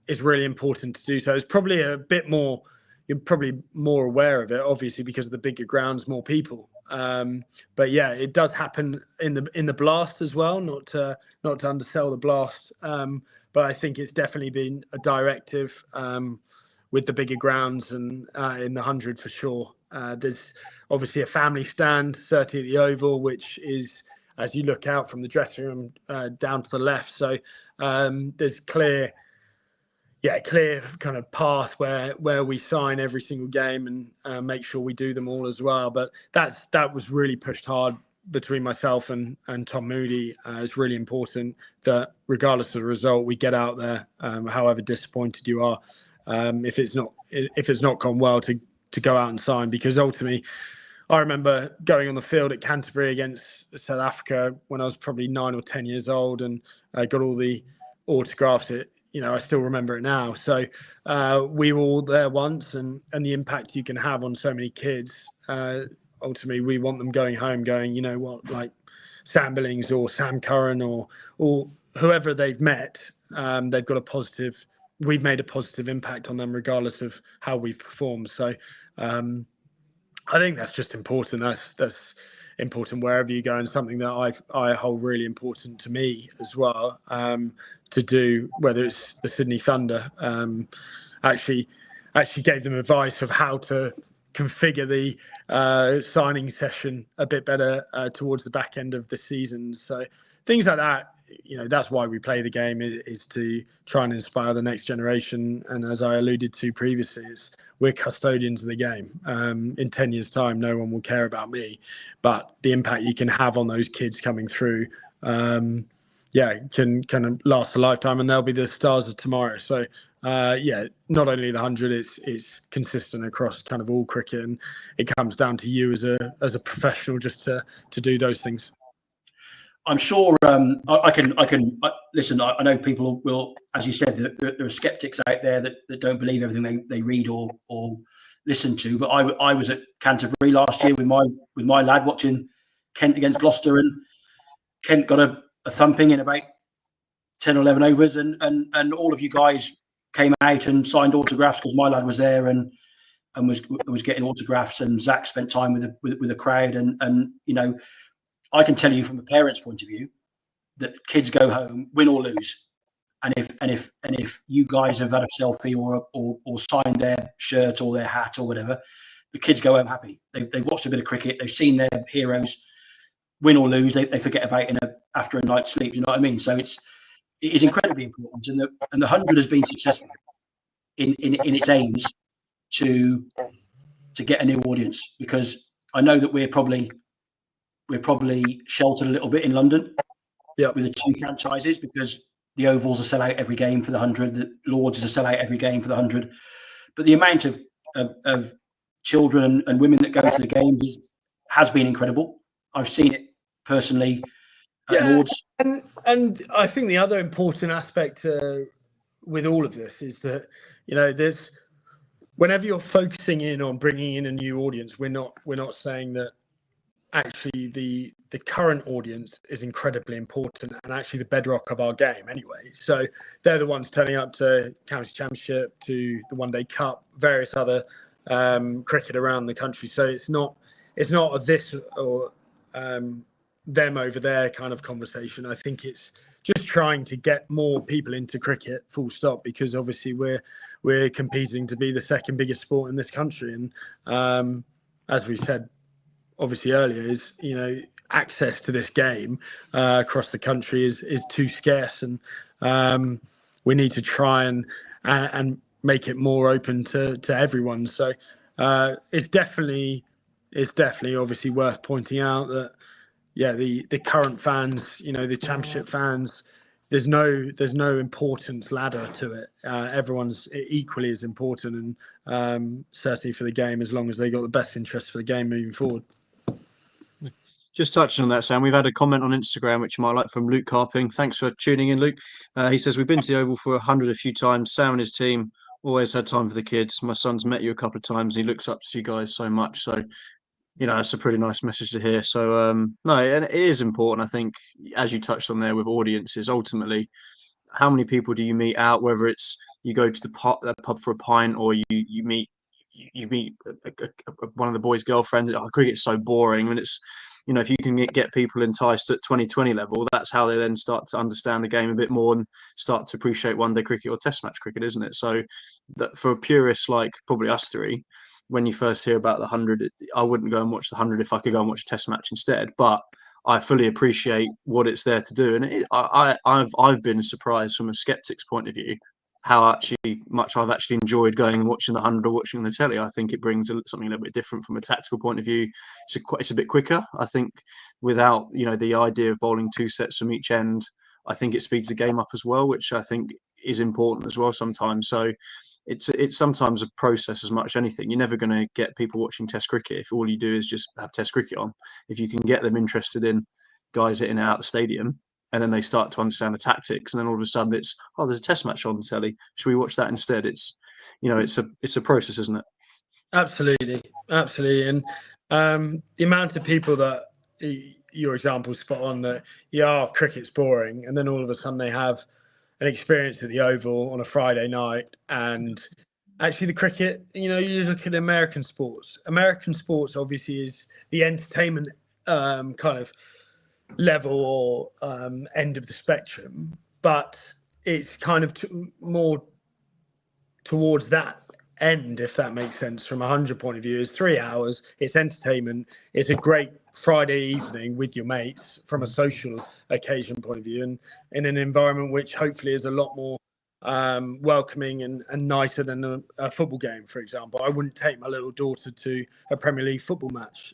it's really important to do so. It's probably a bit more, you're probably more aware of it, obviously, because of the bigger grounds, more people. But yeah, it does happen in the Blast as well. Not to undersell the Blast, but I think it's definitely been a directive with the bigger grounds, and in the 100 for sure. There's obviously a family stand, certainly at the Oval, which is, as you look out from the dressing room down to the left. So there's clear kind of path where we sign every single game, and make sure we do them all as well. But that was really pushed hard between myself and Tom Moody. It's really important that regardless of the result, we get out there, however disappointed you are, if it's not gone well, to go out and sign. Because ultimately, I remember going on the field at Canterbury against South Africa when I was probably 9 or 10 years old, and I got all the autographs. I still remember it now. So we were all there once, and the impact you can have on so many kids. Ultimately, we want them going home going, you know what, like Sam Billings or Sam Curran or whoever they've met, they've got we've made a positive impact on them regardless of how we've performed. So I think that's just important. That's important wherever you go, and something that I hold really important to me as well, to do, whether it's the Sydney Thunder. Actually gave them advice of how to configure the signing session a bit better towards the back end of the season. So things like that, that's why we play the game, is to try and inspire the next generation. And as I alluded to previously, we're custodians of the game. In 10 years' time, no one will care about me, but the impact you can have on those kids coming through, can kind of last a lifetime, and they'll be the stars of tomorrow. So, not only the 100, it's consistent across kind of all cricket, and it comes down to you as a professional just to do those things. I'm sure I can listen. I know people will, as you said, there are skeptics out there that don't believe everything they read or listen to. But I was at Canterbury last year with my lad watching Kent against Gloucester, and Kent got a thumping in about 10 or 11 overs, and all of you guys came out and signed autographs because my lad was there and was getting autographs, and Zach spent time with the crowd, and I can tell you from a parent's point of view that kids go home, win or lose, and if you guys have had a selfie or signed their shirt or their hat or whatever, the kids go home happy. They've watched a bit of cricket, they've seen their heroes win or lose, they forget about it after a night's sleep. You know what I mean? So it is incredibly important, and the 100 has been successful in its aims to get a new audience, because I know that we're probably sheltered a little bit in London, with the two franchises, because the Oval's a sellout every game for the 100, the Lords is a sellout every game for the 100. But the amount of of children and women that go to the games has been incredible. I've seen it personally at Lord's. And I think the other important aspect with all of this is that, there's, whenever you're focusing in on bringing in a new audience, we're not saying that actually the current audience is incredibly important and actually the bedrock of our game anyway. So they're the ones turning up to county championship, to the One Day Cup, various other cricket around the country. So it's not a this or them over there kind of conversation. I think it's just trying to get more people into cricket, full stop, because obviously we're competing to be the second biggest sport in this country. And as we said obviously earlier, is access to this game across the country is too scarce, and we need to try and make it more open to everyone. So it's definitely obviously worth pointing out that the current fans, the championship fans, there's no importance ladder to it. Everyone's equally as important, and certainly for the game, as long as they got the best interest for the game moving forward. Just touching on that, Sam, we've had a comment on Instagram, which you might like, from Luke Carping. Thanks for tuning in, Luke. He says, we've been to the Oval for 100 a few times. Sam and his team always had time for the kids. My son's met you a couple of times. And he looks up to you guys so much. So, it's a pretty nice message to hear. So, no, and it is important, I think, as you touched on there with audiences, ultimately, how many people do you meet out, whether it's you go to the pub for a pint, or you meet one of the boys' girlfriends. Cricket's so boring. And it's, if you can get people enticed at 2020 level, that's how they then start to understand the game a bit more and start to appreciate one day cricket or test match cricket, isn't it? So that for purists like probably us three, when you first hear about the 100, I wouldn't go and watch the 100 if I could go and watch a test match instead. But I fully appreciate what it's there to do. And I've been surprised from a skeptic's point of view how much I've actually enjoyed going and watching the 100 or watching the telly. I think it brings something a little bit different from a tactical point of view. It's a bit quicker. I think without the idea of bowling two sets from each end, I think it speeds the game up as well, which I think is important as well sometimes. So it's sometimes a process as much as anything. You're never going to get people watching Test cricket if all you do is just have Test cricket on. If you can get them interested in guys hitting out the stadium, and then they start to understand the tactics, and then all of a sudden it's, there's a test match on the telly. Should we watch that instead? It's a process, isn't it? Absolutely. And the amount of people that your example spot on that cricket's boring, and then all of a sudden they have an experience at the Oval on a Friday night, and actually the cricket, you look at American sports obviously is the entertainment kind of level or end of the spectrum, but it's kind of more towards that end, if that makes sense, from 100 point of view. Is 3 hours, it's entertainment, it's a great Friday evening with your mates from a social occasion point of view, and in an environment which hopefully is a lot more welcoming and nicer than a football game, for example. I wouldn't take my little daughter to a Premier League football match,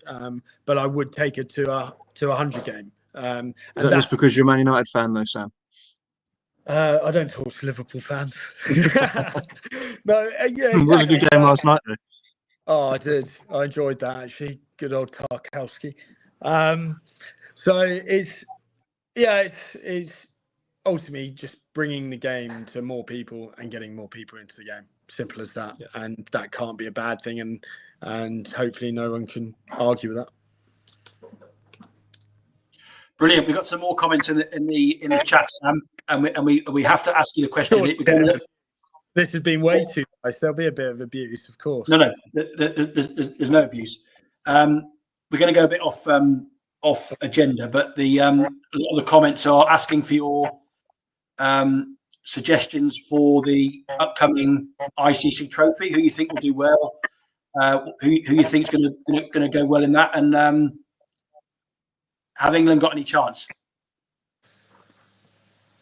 but I would take her to a 100 game. And is that just because you're a Man United fan, though, Sam? I don't talk to Liverpool fans. No, yeah, exactly. It was a good game last night, though. Oh, I did. I enjoyed that, actually. Good old Tarkowski. So it's ultimately just bringing the game to more people and getting more people into the game. Simple as that. Yeah. And that can't be a bad thing. And hopefully no one can argue with that. Brilliant. We've got some more comments in the chat, Sam, and we have to ask you the question. Sure. This has been way too nice. There'll be a bit of abuse, of course. No, there's no abuse. We're going to go a bit off agenda, but a lot of the comments are asking for your suggestions for the upcoming ICC Trophy. Who you think will do well? Who you think is going to go well in that? And have England got any chance?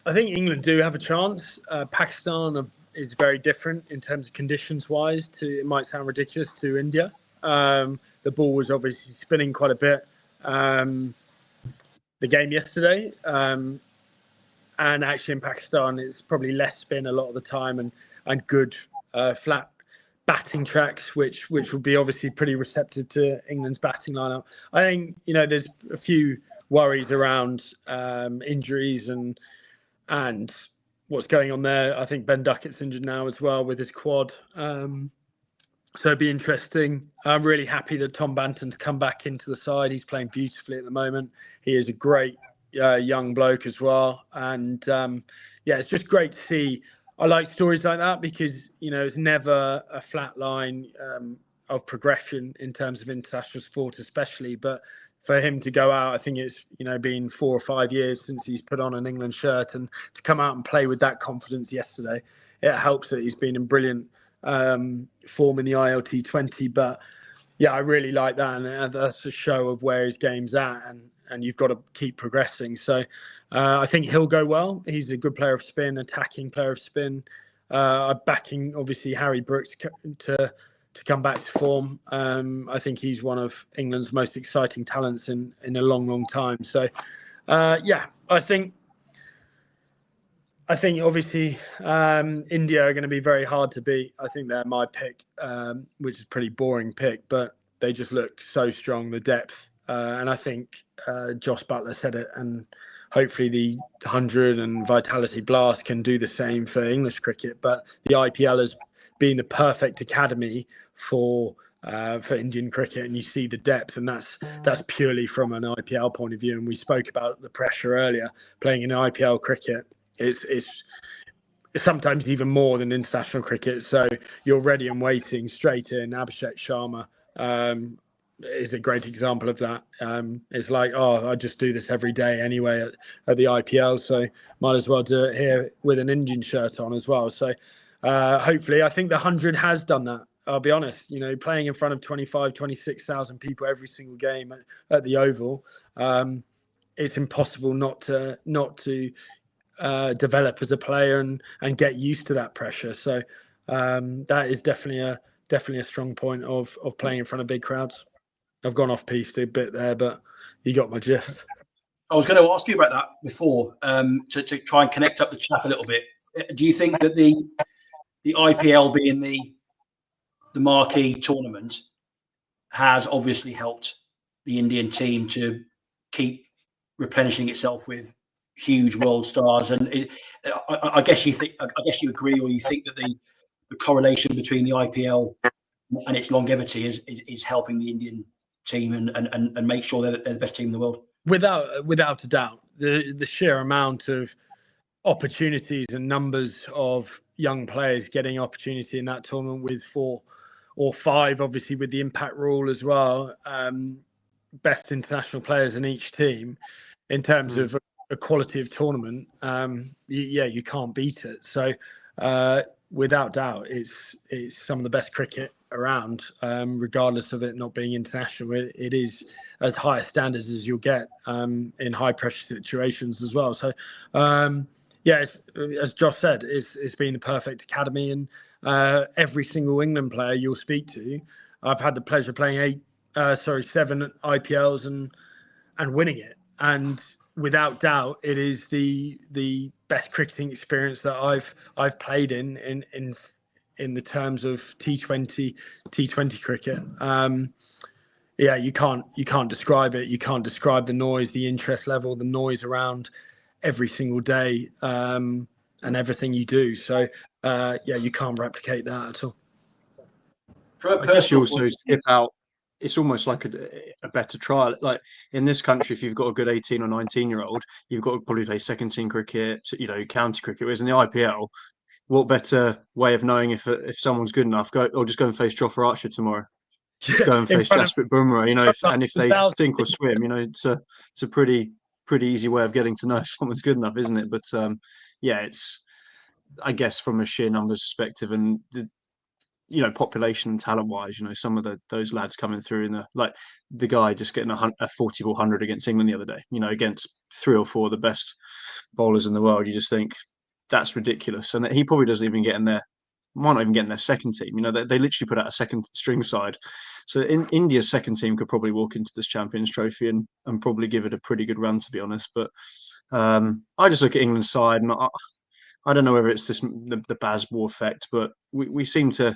I think England do have a chance. Pakistan is very different in terms of conditions-wise. It might sound ridiculous, to India. The ball was obviously spinning quite a bit. The game yesterday, and actually in Pakistan, it's probably less spin a lot of the time, and good flat batting tracks, which will be obviously pretty receptive to England's batting lineup. I think there's a few worries around injuries and what's going on there. I think Ben Duckett's injured now as well with his quad. So it'd be interesting. I'm really happy that Tom Banton's come back into the side. He's playing beautifully at the moment. He is a great young bloke as well. And it's just great to see. I like stories like that because, it's never a flat line of progression in terms of international sport, especially. But for him to go out, I think it's, been 4 or 5 years since he's put on an England shirt, and to come out and play with that confidence yesterday, it helps that he's been in brilliant form in the ILT20. But I really like that, and that's a show of where his game's at, and you've got to keep progressing. So I think he'll go well. He's a good player of spin, attacking player of spin. Backing obviously Harry Brooks to come back to form. I think he's one of England's most exciting talents in a long time. So I think obviously India are going to be very hard to beat. I think they're my pick, which is a pretty boring pick, but they just look so strong, the depth. And I think Josh Butler said it, and hopefully the 100 and Vitality Blast can do the same for English cricket. But the IPL has been the perfect academy for Indian cricket, and you see the depth, and that's purely from an IPL point of view. And we spoke about the pressure earlier. Playing in IPL cricket is sometimes even more than international cricket. So you're ready and waiting straight in. Abhishek Sharma is a great example of that. It's like, I just do this every day anyway at the IPL, so might as well do it here with an Indian shirt on as well. So hopefully, I think the 100 has done that. I'll be honest, playing in front of 26,000 people every single game at the Oval, it's impossible not to develop as a player and get used to that pressure. So that is definitely a strong point of playing in front of big crowds. I've gone off piece a bit there, but you got my gist. I was going to ask you about that before to try and connect up the chat a little bit. Do you think that the IPL being the marquee tournament has obviously helped the Indian team to keep replenishing itself with huge world stars? And I guess you agree, or you think that the correlation between the IPL and its longevity is helping the Indian team and make sure they're the best team in the world? Without a doubt, the sheer amount of opportunities and numbers of young players getting opportunity in that tournament, with 4 or 5, obviously with the impact rule as well, best international players in each team, in terms of a quality of tournament, you can't beat it. So without doubt, it's some of the best cricket around, regardless of it not being international. It is as high a standards as you'll get in high pressure situations as well. So as Josh said, it's been the perfect academy, and every single England player you'll speak to, I've had the pleasure of playing 7 IPLs and winning it, and without doubt, it is the best cricketing experience that I've played in the terms of T20 cricket. You can't describe it. You can't describe the noise, the interest level, the noise around every single day, and everything you do. So you can't replicate that at all. I guess you also skip out. It's almost like a better trial. Like in this country, if you've got a good 18 or 19-year-old, you've got to probably play second team cricket, county cricket. Whereas in the IPL, what better way of knowing if someone's good enough? Go and face Jofra Archer tomorrow. Go and face Jasprit Bumrah. If they sink or swim, it's a pretty easy way of getting to know if someone's good enough, isn't it? But it's, I guess, from a sheer numbers perspective and population and talent wise, some of those lads coming through in the guy just getting a 40 ball 100 against England the other day, against 3 or 4 of the best bowlers in the world. You just think that's ridiculous, and that he probably doesn't even get in there. Might not even get in their second team. They literally put out a second string side. So India's second team could probably walk into this Champions Trophy and probably give it a pretty good run, to be honest. But I just look at England's side, and I don't know whether it's the Bazball effect, but we seem to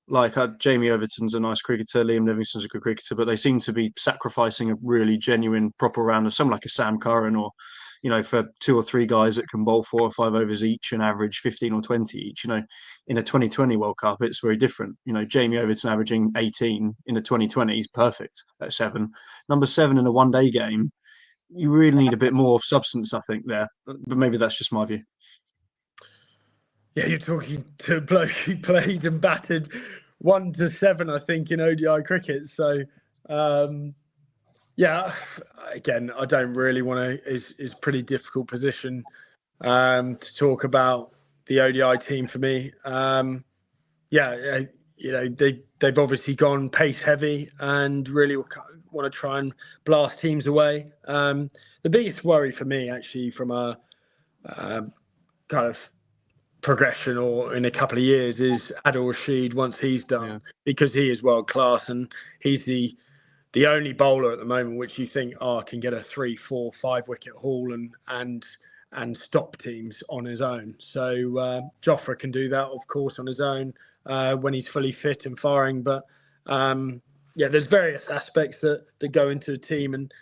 like Jamie Overton's a nice cricketer, Liam Livingston's a good cricketer, but they seem to be sacrificing a really genuine, proper round of someone like a Sam Curran or, for 2 or 3 guys that can bowl 4 or 5 overs each and average 15 or 20 each. In a 2020 World Cup, it's very different. Jamie Overton averaging 18 in the 2020 is perfect at 7. Number 7 in a one-day game, you really need a bit more substance, I think, there. But maybe that's just my view. Yeah, you're talking to a bloke who played and batted 1 to 7, I think, in ODI cricket. So, yeah, again, I don't really want to. It's pretty difficult position to talk about the ODI team for me. They've obviously gone pace heavy and really want to try and blast teams away. The biggest worry for me, actually, from a kind of progression or in a couple of years, is Adil Rashid once he's done, because he is world class and he's the only bowler at the moment which you think can get a 3, 4, 5 wicket haul and stop teams on his own. So Jofra can do that, of course, on his own when he's fully fit and firing. But there's various aspects that go into a team, and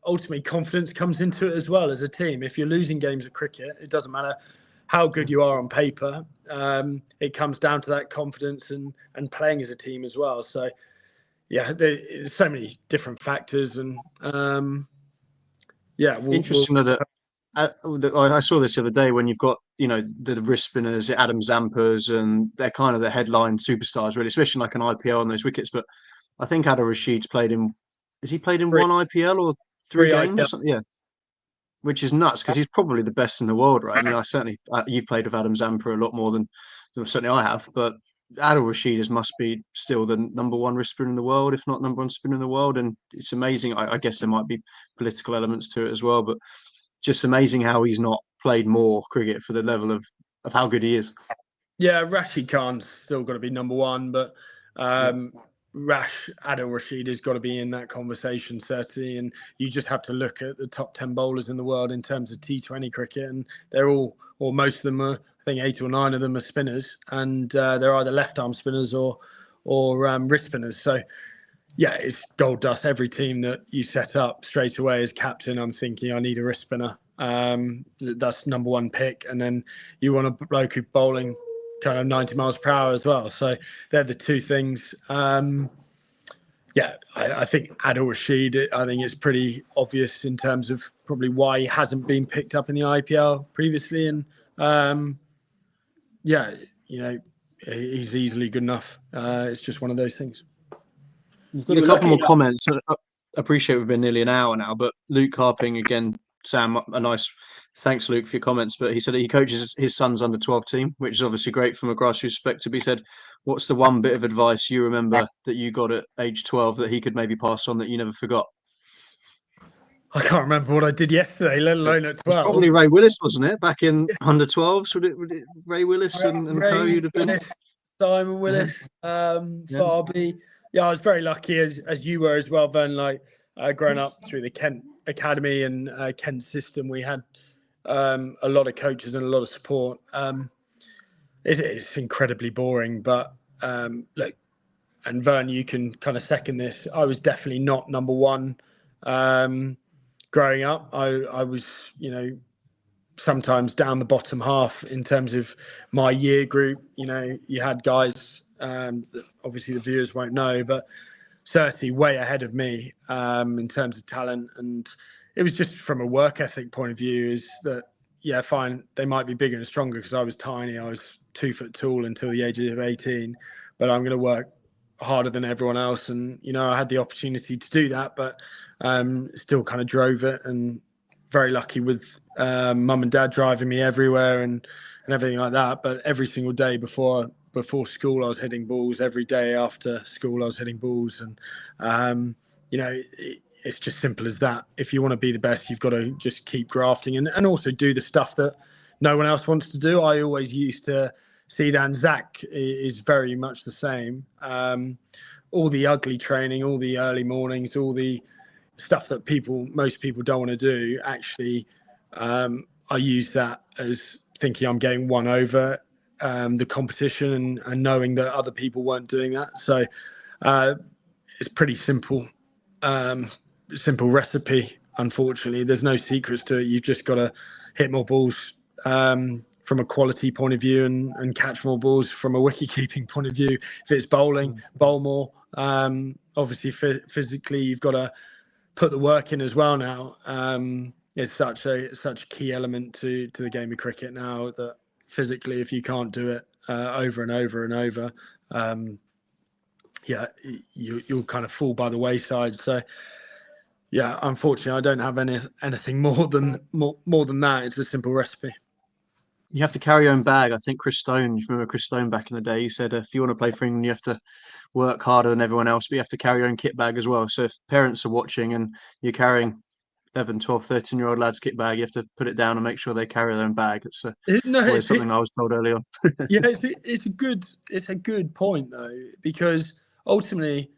ultimately confidence comes into it as well as a team. If you're losing games of cricket, it doesn't matter how good you are on paper. It comes down to that confidence and playing as a team as well. So there's so many different factors, and interesting that I saw this the other day when you've got the wrist spinners, Adam Zampas, and they're kind of the headline superstars, really, especially like an IPL on those wickets. But I think Adil Rashid's played in. Has he played in 1 IPL or 3 games or something? Yeah, which is nuts because he's probably the best in the world, right? I mean, you've played with Adam Zampa a lot more than certainly I have, but Adil Rashid must be still the number 1 wrist spinner in the world, if not number 1 spinner in the world. And it's amazing. I guess there might be political elements to it as well, but just amazing how he's not played more cricket for the level of how good he is. Yeah, Rashid Khan's still got to be number 1, but Adil Rashid has got to be in that conversation, certainly. And you just have to look at the top 10 bowlers in the world in terms of T20 cricket, and they're all, or most of them are, I think 8 or 9 of them are spinners, and they're either left arm spinners or wrist spinners. So yeah, it's gold dust. Every team that you set up straight away as captain, I'm thinking I need a wrist spinner. That's number 1 pick, and then you want a bloke who's bowling kind of 90 miles per hour as well. So they're the 2 things. I think Adil Rashid, I think it's pretty obvious in terms of probably why he hasn't been picked up in the IPL previously. And he's easily good enough. It's just one of those things. We've got a couple more comments. I appreciate we've been nearly an hour now, but Luke Harping again, Sam, a nice thanks, Luke, for your comments. But he said he coaches his son's under-12 team, which is obviously great from a grassroots perspective. He said, what's the one bit of advice you remember that you got at age 12 that he could maybe pass on that you never forgot? I can't remember what I did yesterday, let alone at 12. Probably Ray Willis, wasn't it? Back in under-12s, would it Ray Willis and co you'd have been? Simon Willis, Farby. Yeah, I was very lucky, as you were as well, Vern. Like, growing up through the Kent Academy and Kent system, we had a lot of coaches and a lot of support. It's incredibly boring, but look, and Vern, you can kind of second this. I was definitely not number 1 growing up. I was, sometimes down the bottom half in terms of my year group. You had guys that obviously the viewers won't know, but certainly way ahead of me in terms of talent. And it was just from a work ethic point of view, is that, fine, they might be bigger and stronger because I was tiny. I was 2 foot tall until the age of 18, but I'm going to work harder than everyone else. And, I had the opportunity to do that, but still kind of drove it, and very lucky with mum and dad driving me everywhere and everything like that. But every single day before school, I was hitting balls. Every day after school, I was hitting balls. And, it's just simple as that. If you want to be the best, you've got to just keep grafting and also do the stuff that no one else wants to do. I always used to see that, and Zach is very much the same. All the ugly training, all the early mornings, all the stuff that most people don't want to do, actually, I use that as thinking I'm getting 1 over the competition and knowing that other people weren't doing that. So it's pretty simple recipe. Unfortunately, there's no secrets to it. You've just got to hit more balls from a quality point of view and catch more balls from a wicket keeping point of view. If it's bowling, bowl more. Obviously, physically, you've got to put the work in as well now. It's such a key element to the game of cricket now that physically, if you can't do it over and over and over, you'll kind of fall by the wayside. So, yeah, unfortunately, I don't have anything more than that. It's a simple recipe. You have to carry your own bag. I think Chris Stone, you remember Chris Stone back in the day, he said if you want to play for England, you have to work harder than everyone else, but you have to carry your own kit bag as well. So if parents are watching and you're carrying 11, 12, 13-year-old lads' kit bag, you have to put it down and make sure they carry their own bag. It's always something I was told early on. Yeah, it's a good point though, because ultimately,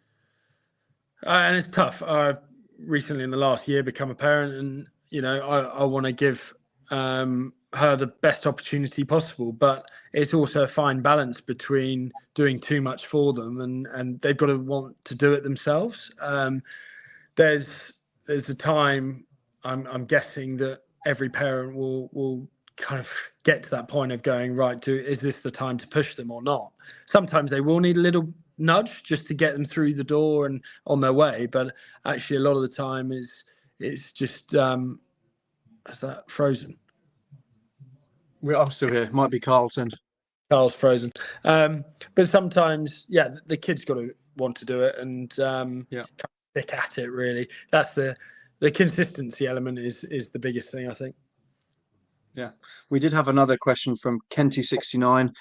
and it's tough. I've recently in the last year become a parent, and I want to give her the best opportunity possible, but it's also a fine balance between doing too much for them and they've got to want to do it themselves. There's a time I'm guessing that every parent will kind of get to that point of going, right, is this the time to push them or not? Sometimes they will need a little nudge just to get them through the door and on their way, but actually a lot of the time it's just is that frozen? I'm still here. Might be Carlton. Carl's frozen. But sometimes, the kid's got to want to do it and stick at it, really. That's the consistency element is the biggest thing, I think. Yeah. We did have another question from Kenty69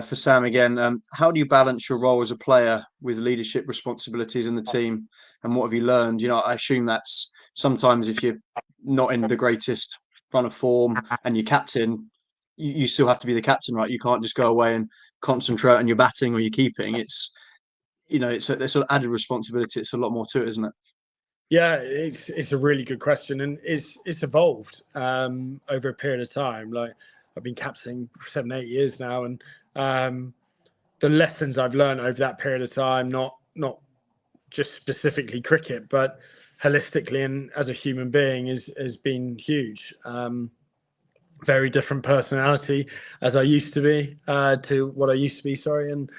for Sam again. How do you balance your role as a player with leadership responsibilities in the team? And what have you learned? I assume that's sometimes if you're not in the greatest run of form and you're captain, you still have to be the captain, right? You can't just go away and concentrate on your batting or your keeping. It's there's an added responsibility. It's a lot more to it, isn't it? Yeah, it's a really good question, and it's evolved over a period of time. Like I've been captaining for 7-8 years now, and the lessons I've learned over that period of time, not just specifically cricket, but holistically and as a human being, has been huge. Very different personality as I used to be to what I used to be. Sorry, and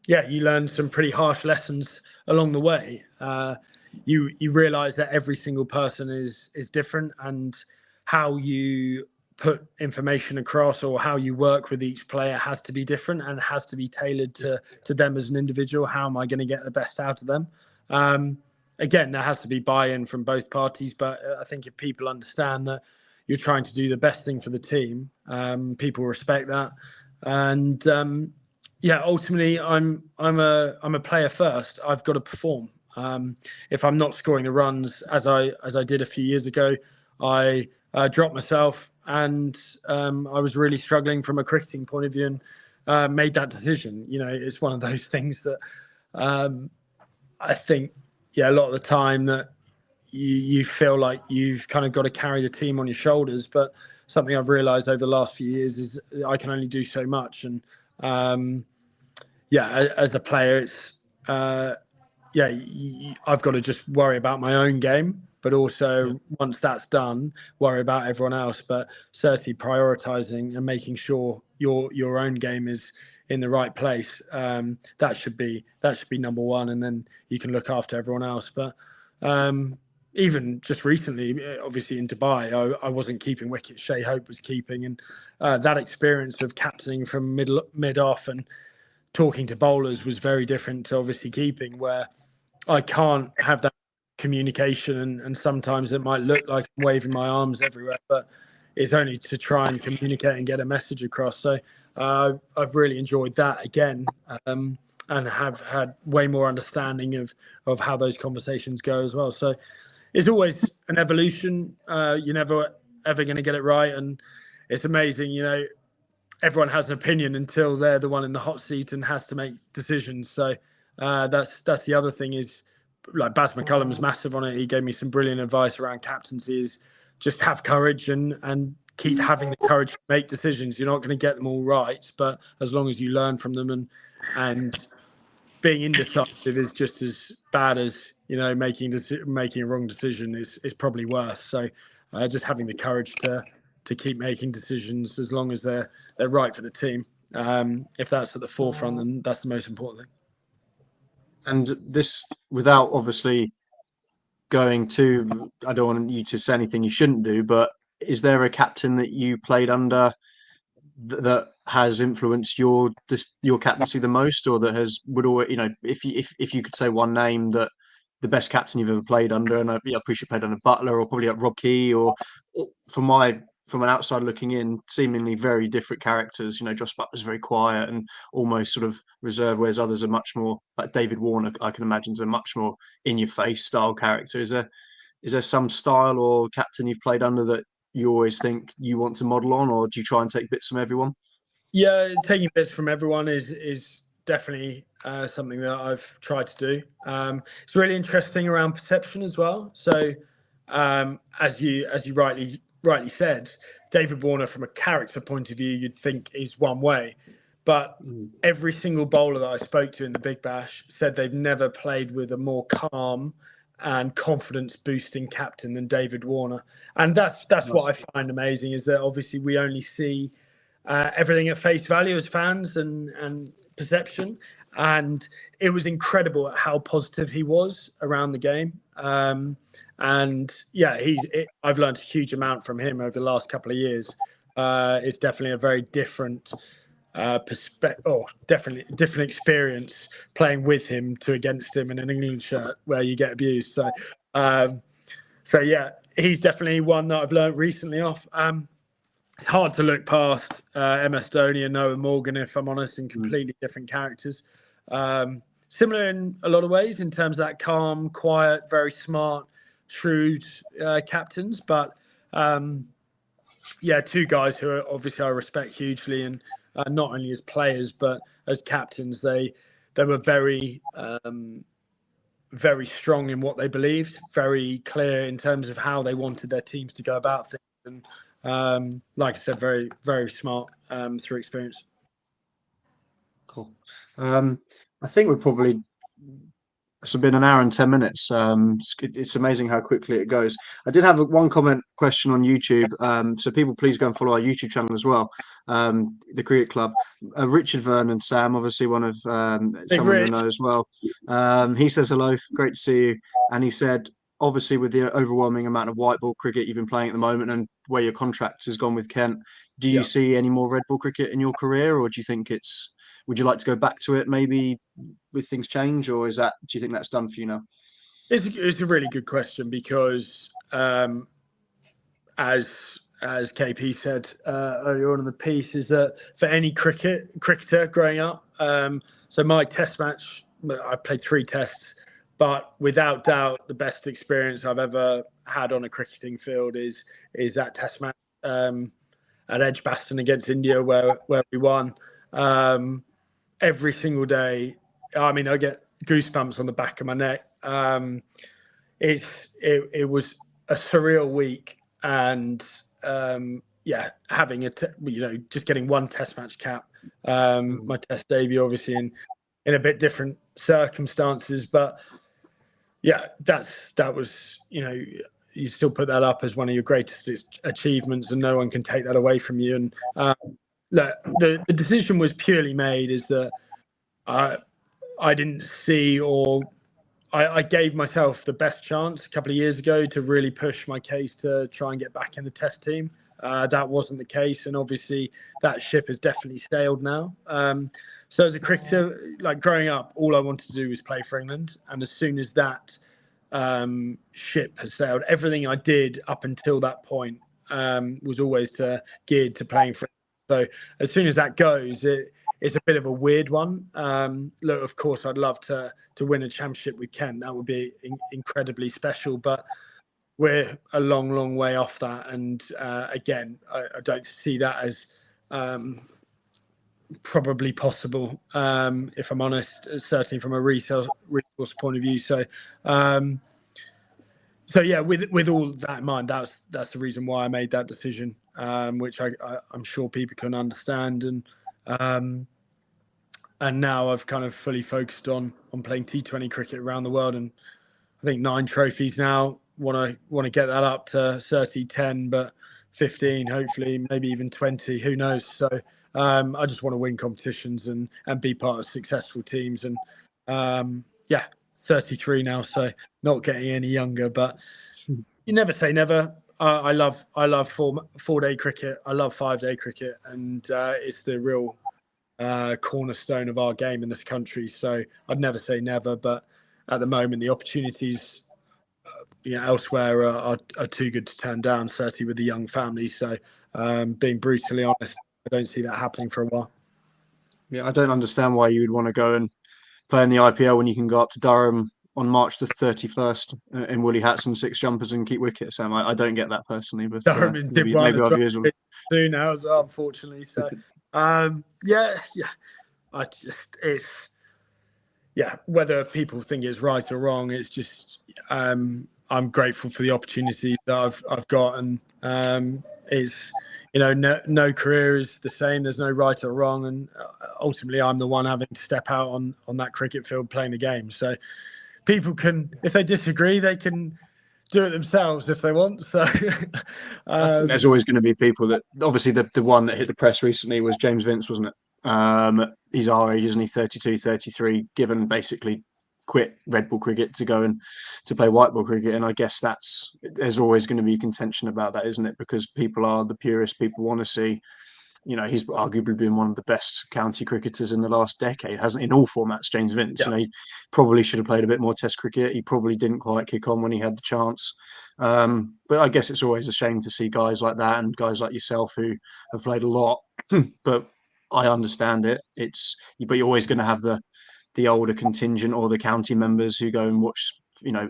you learn some pretty harsh lessons along the way. You realize that every single person is different, and how you put information across or how you work with each player has to be different and has to be tailored to them as an individual. How am I going to get the best out of them? Again, there has to be buy-in from both parties, but I think if people understand that you're trying to do the best thing for the team, people respect that. And ultimately, I'm a player first. I've got to perform. If I'm not scoring the runs as I did a few years ago, I dropped myself, and I was really struggling from a cricketing point of view, and made that decision. It's one of those things that I think, a lot of the time that you feel like you've kind of got to carry the team on your shoulders. But something I've realized over the last few years is I can only do so much. And as a player, it's I've got to just worry about my own game, but also once that's done, worry about everyone else. But certainly prioritizing and making sure your own game is in the right place. That should be number one, and then you can look after everyone else. But even just recently, obviously in Dubai, I wasn't keeping wickets. Shea Hope was keeping, and that experience of captaining from mid off and talking to bowlers was very different to obviously keeping, where I can't have that communication, and sometimes it might look like I'm waving my arms everywhere, but it's only to try and communicate and get a message across. So I've really enjoyed that again, and have had way more understanding of how those conversations go as well. So it's always an evolution. You're never ever going to get it right, and it's amazing. Everyone has an opinion until they're the one in the hot seat and has to make decisions. So that's the other thing is, like Baz McCullum was massive on it. He gave me some brilliant advice around captaincy: is just have courage and keep having the courage to make decisions. You're not going to get them all right, but as long as you learn from them, and being indecisive is just as bad as, you know, making a wrong decision is probably worse. So just having the courage to keep making decisions as long as they're right for the team. If that's at the forefront, then that's the most important thing. And this, without obviously going to, I don't want you to say anything you shouldn't do, but is there a captain that you played under that has influenced your captaincy the most, or that would always, you know, if you could say one name, that the best captain you've ever played under, and I appreciate played under Butler or probably like Rob Key, or from an outside looking in, seemingly very different characters. You know, Josh Butler's very quiet and almost sort of reserved, whereas others are much more, like David Warner, I can imagine, is a much more in your face style character. Is there some style or captain you've played under that you always think you want to model on, or do you try and take bits from everyone? Yeah, taking bits from everyone is definitely something that I've tried to do. It's really interesting around perception as well. So as you rightly said, David Warner, from a character point of view, you'd think is one way, but every single bowler that I spoke to in the Big Bash said they've never played with a more calm and confidence boosting captain than David Warner. And that's what I find amazing, is that obviously we only see everything at face value as fans and perception. And it was incredible at how positive he was around the game. And yeah, I've learned a huge amount from him over the last couple of years. It's definitely a very different definitely different experience playing with him to against him in an England shirt where you get abused. So yeah, he's definitely one that I've learned recently off. It's hard to look past MS Dhoni and Noah Morgan, if I'm honest, in completely different characters. Similar in a lot of ways in terms of that calm, quiet, very smart, shrewd captains. But yeah, two guys who are obviously I respect hugely, and not only as players but as captains. They were very very strong in what they believed, very clear in terms of how they wanted their teams to go about things, and like I said, very, very smart through experience. Cool. I think we're probably, it's been an hour and 10 minutes. It's amazing how quickly it goes. I did have one comment question on YouTube. So people, please go and follow our YouTube channel as well. The Cricket Club. Richard Vernon, Sam, obviously one of someone you know as well. He says hello, great to see you. And he said, obviously with the overwhelming amount of white ball cricket you've been playing at the moment, and where your contract has gone with Kent, do you see any more red ball cricket in your career, or do you think would you like to go back to it maybe with things change, or do you think that's done for you now? It's a really good question, because as KP said earlier on in the piece, is that for any cricketer growing up, so my test match, I played 3 tests, but without doubt the best experience I've ever had on a cricketing field is that test match at Edgbaston against India where we won. Every single day, I mean, I get goosebumps on the back of my neck. It was a surreal week, and having just getting one test match cap, my test debut, obviously in a bit different circumstances, but yeah, that was, you still put that up as one of your greatest achievements, and no one can take that away from you. And look, the decision was purely made is that I didn't see, or I gave myself the best chance a couple of years ago to really push my case to try and get back in the test team. That wasn't the case, and obviously that ship has definitely sailed now. So as a cricketer, like growing up, all I wanted to do was play for England, and as soon as that ship has sailed, everything I did up until that point was always geared to playing for England. So as soon as that goes, it's a bit of a weird one. Look, of course, I'd love to win a championship with Kent. That would be incredibly special, but we're a long, long way off that. And again, I don't see that as probably possible, if I'm honest, certainly from a resource point of view. So, So yeah, with all that in mind, that's the reason why I made that decision, which I'm sure people can understand, and now I've kind of fully focused on playing T20 cricket around the world, and I think 9 trophies now. Want to get that up to 30, 10, but 15, hopefully, maybe even 20. Who knows? So I just want to win competitions and be part of successful teams. And 33 now, so not getting any younger. But you never say never. I love 4-day cricket. I love 5-day cricket, and it's the real cornerstone of our game in this country. So I'd never say never, but at the moment the opportunities elsewhere are too good to turn down, certainly with the young family. So being brutally honest, I don't see that happening for a while. Yeah, I don't understand why you would want to go and play in the IPL when you can go up to Durham on March the 31st in woolly hats and 6 jumpers and keep wicket, Sam. I don't get that personally, but Durham did maybe one our viewers will soon now as well, unfortunately. So whether people think it's right or wrong, it's just I'm grateful for the opportunities that I've got, and it's no career is the same. There's no right or wrong, and ultimately I'm the one having to step out on that cricket field playing the game. So people can, if they disagree, they can do it themselves if they want. So I think there's always going to be people that, obviously the one that hit the press recently was James Vince, wasn't it? He's our age, isn't he? 32, 33, given basically quit red ball cricket to go and to play white ball cricket. And I guess there's always going to be contention about that, isn't it? Because people are the purists. People want to see, he's arguably been one of the best county cricketers in the last decade, hasn't he? In all formats, James Vince. Yeah. He probably should have played a bit more Test cricket. He probably didn't quite kick on when he had the chance. But I guess it's always a shame to see guys like that and guys like yourself who have played a lot. But I understand it. But you're always going to have the older contingent or the county members who go and watch,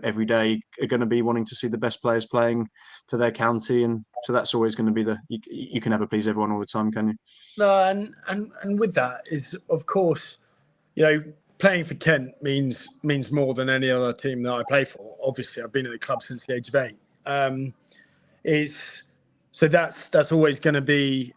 every day, are going to be wanting to see the best players playing for their county, and so that's always going to be you can never please everyone all the time, can you? No, and with that is, of course, playing for Kent means more than any other team that I play for. Obviously, I've been at the club since the age of 8. That's always going to be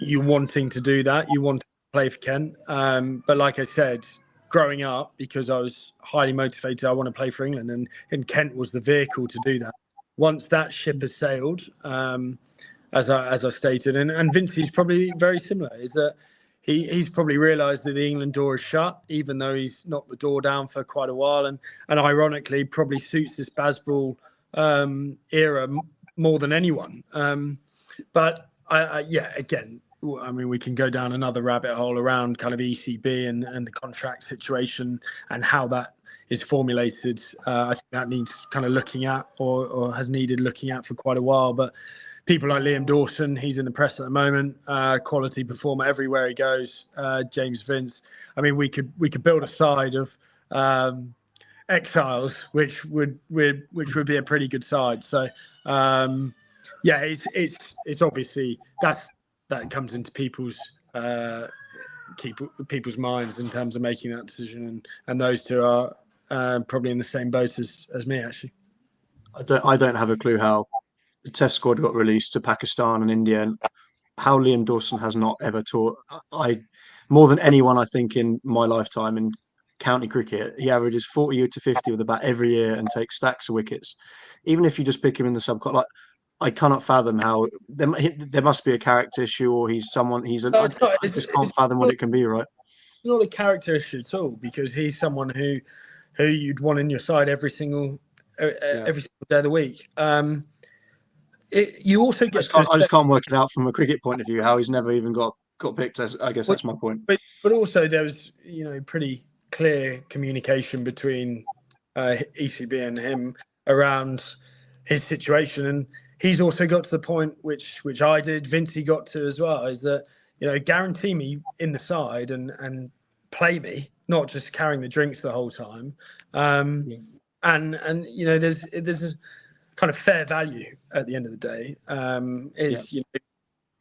you wanting to do that. You want to play for Kent, but like I said, growing up, because I was highly motivated, I want to play for England, and Kent was the vehicle to do that. Once that ship has sailed, as I stated, and Vincey's probably very similar, is that he's probably realised that the England door is shut, even though he's knocked the door down for quite a while, and ironically probably suits this Bazball era more than anyone. But again, I mean, we can go down another rabbit hole around kind of ECB and the contract situation and how that is formulated. I think that needs kind of looking at or has needed looking at for quite a while. But people like Liam Dawson, he's in the press at the moment, quality performer everywhere he goes. James Vince. I mean, we could build a side of exiles, which would be a pretty good side. So it's obviously that comes into people's minds in terms of making that decision, and those two are probably in the same boat as me, actually. I don't have a clue how the Test squad got released to Pakistan and India, and how Liam Dawson has not ever taught. More than anyone, I think, in my lifetime in county cricket, he averages 40 to 50 with a bat every year and takes stacks of wickets. Even if you just pick him in the subcon, like, I cannot fathom how there must be a character issue, or he's someone. I just can't fathom what it can be, right? It's not a character issue at all, because he's someone who you'd want in your side every single day of the week. You also get. I just can't work it out from a cricket point of view how he's never even got picked. I guess that's my point. But also there was pretty clear communication between ECB and him around his situation, and he's also got to the point which I did, Vincey got to as well, is that guarantee me in the side and play me, not just carrying the drinks the whole time. And there's a kind of fair value at the end of the day.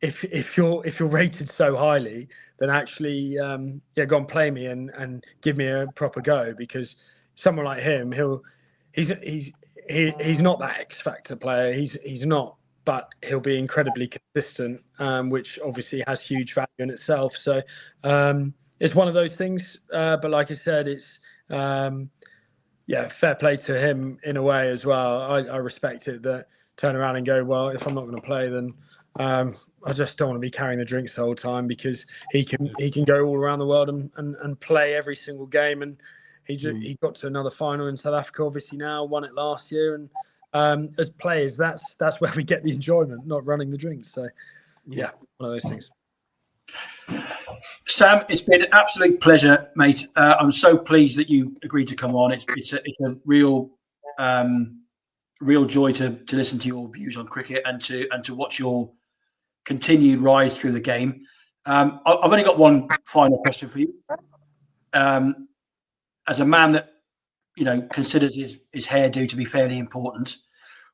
If you're rated so highly, then actually go and play me and give me a proper go, because someone like him, he's not that X factor player. He's not, but he'll be incredibly consistent, which obviously has huge value in itself. So it's one of those things. But like I said, it's fair play to him in a way as well. I respect it that turn around and go, well, if I'm not going to play, then I just don't want to be carrying the drinks the whole time, because he can go all around the world and play every single game. And he got to another final in South Africa, obviously now, won it last year. And as players, that's where we get the enjoyment, not running the drinks. So yeah, one of those things. Sam, it's been an absolute pleasure, mate. I'm so pleased that you agreed to come on. It's a real joy to listen to your views on cricket and to watch your continued rise through the game. I've only got one final question for you. As a man that considers his hairdo to be fairly important,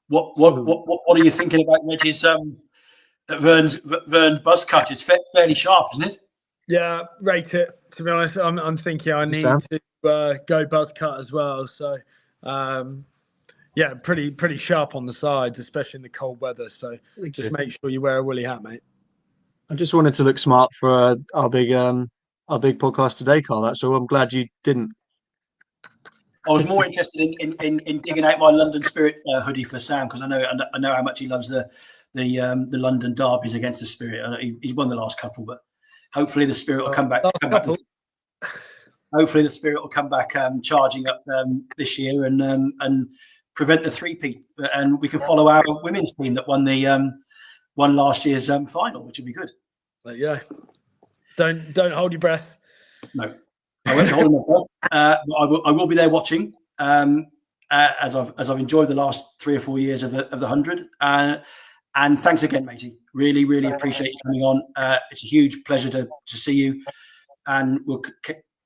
what are you thinking about Reggie's Vern's buzz cut? It's fairly sharp, isn't it? Yeah, rate it. To be honest, I'm thinking I need to go buzz cut as well. So pretty sharp on the sides, especially in the cold weather. So just make sure you wear a woolly hat, mate. I just wanted to look smart for our big podcast today, Carl. So I'm glad you didn't. I was more interested in digging out my London Spirit hoodie for Sam, because I know how much he loves the London derbies against the Spirit. He's won the last couple, but hopefully the Spirit will come back. Hopefully the Spirit will come back charging up this year and prevent the three-peat, and we can follow our women's team that won last year's final, which would be good. There you go. Don't hold your breath. No, I won't hold my breath. I will be there watching, as I've enjoyed the last 3 or 4 years of the 100. And thanks again, matey. Really, really appreciate you coming on. It's a huge pleasure to see you, and we'll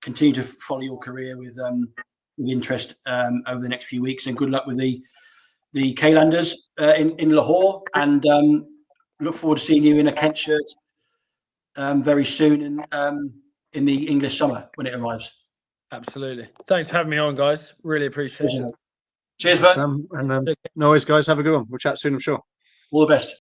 continue to follow your career with interest over the next few weeks. And good luck with the Kaylanders in Lahore, and look forward to seeing you in a Kent shirt very soon in the English summer when it arrives. Absolutely. Thanks for having me on, guys. Really appreciate it. Cheers, Vern. Sam, and no worries, guys. Have a good one. We'll chat soon, I'm sure. All the best.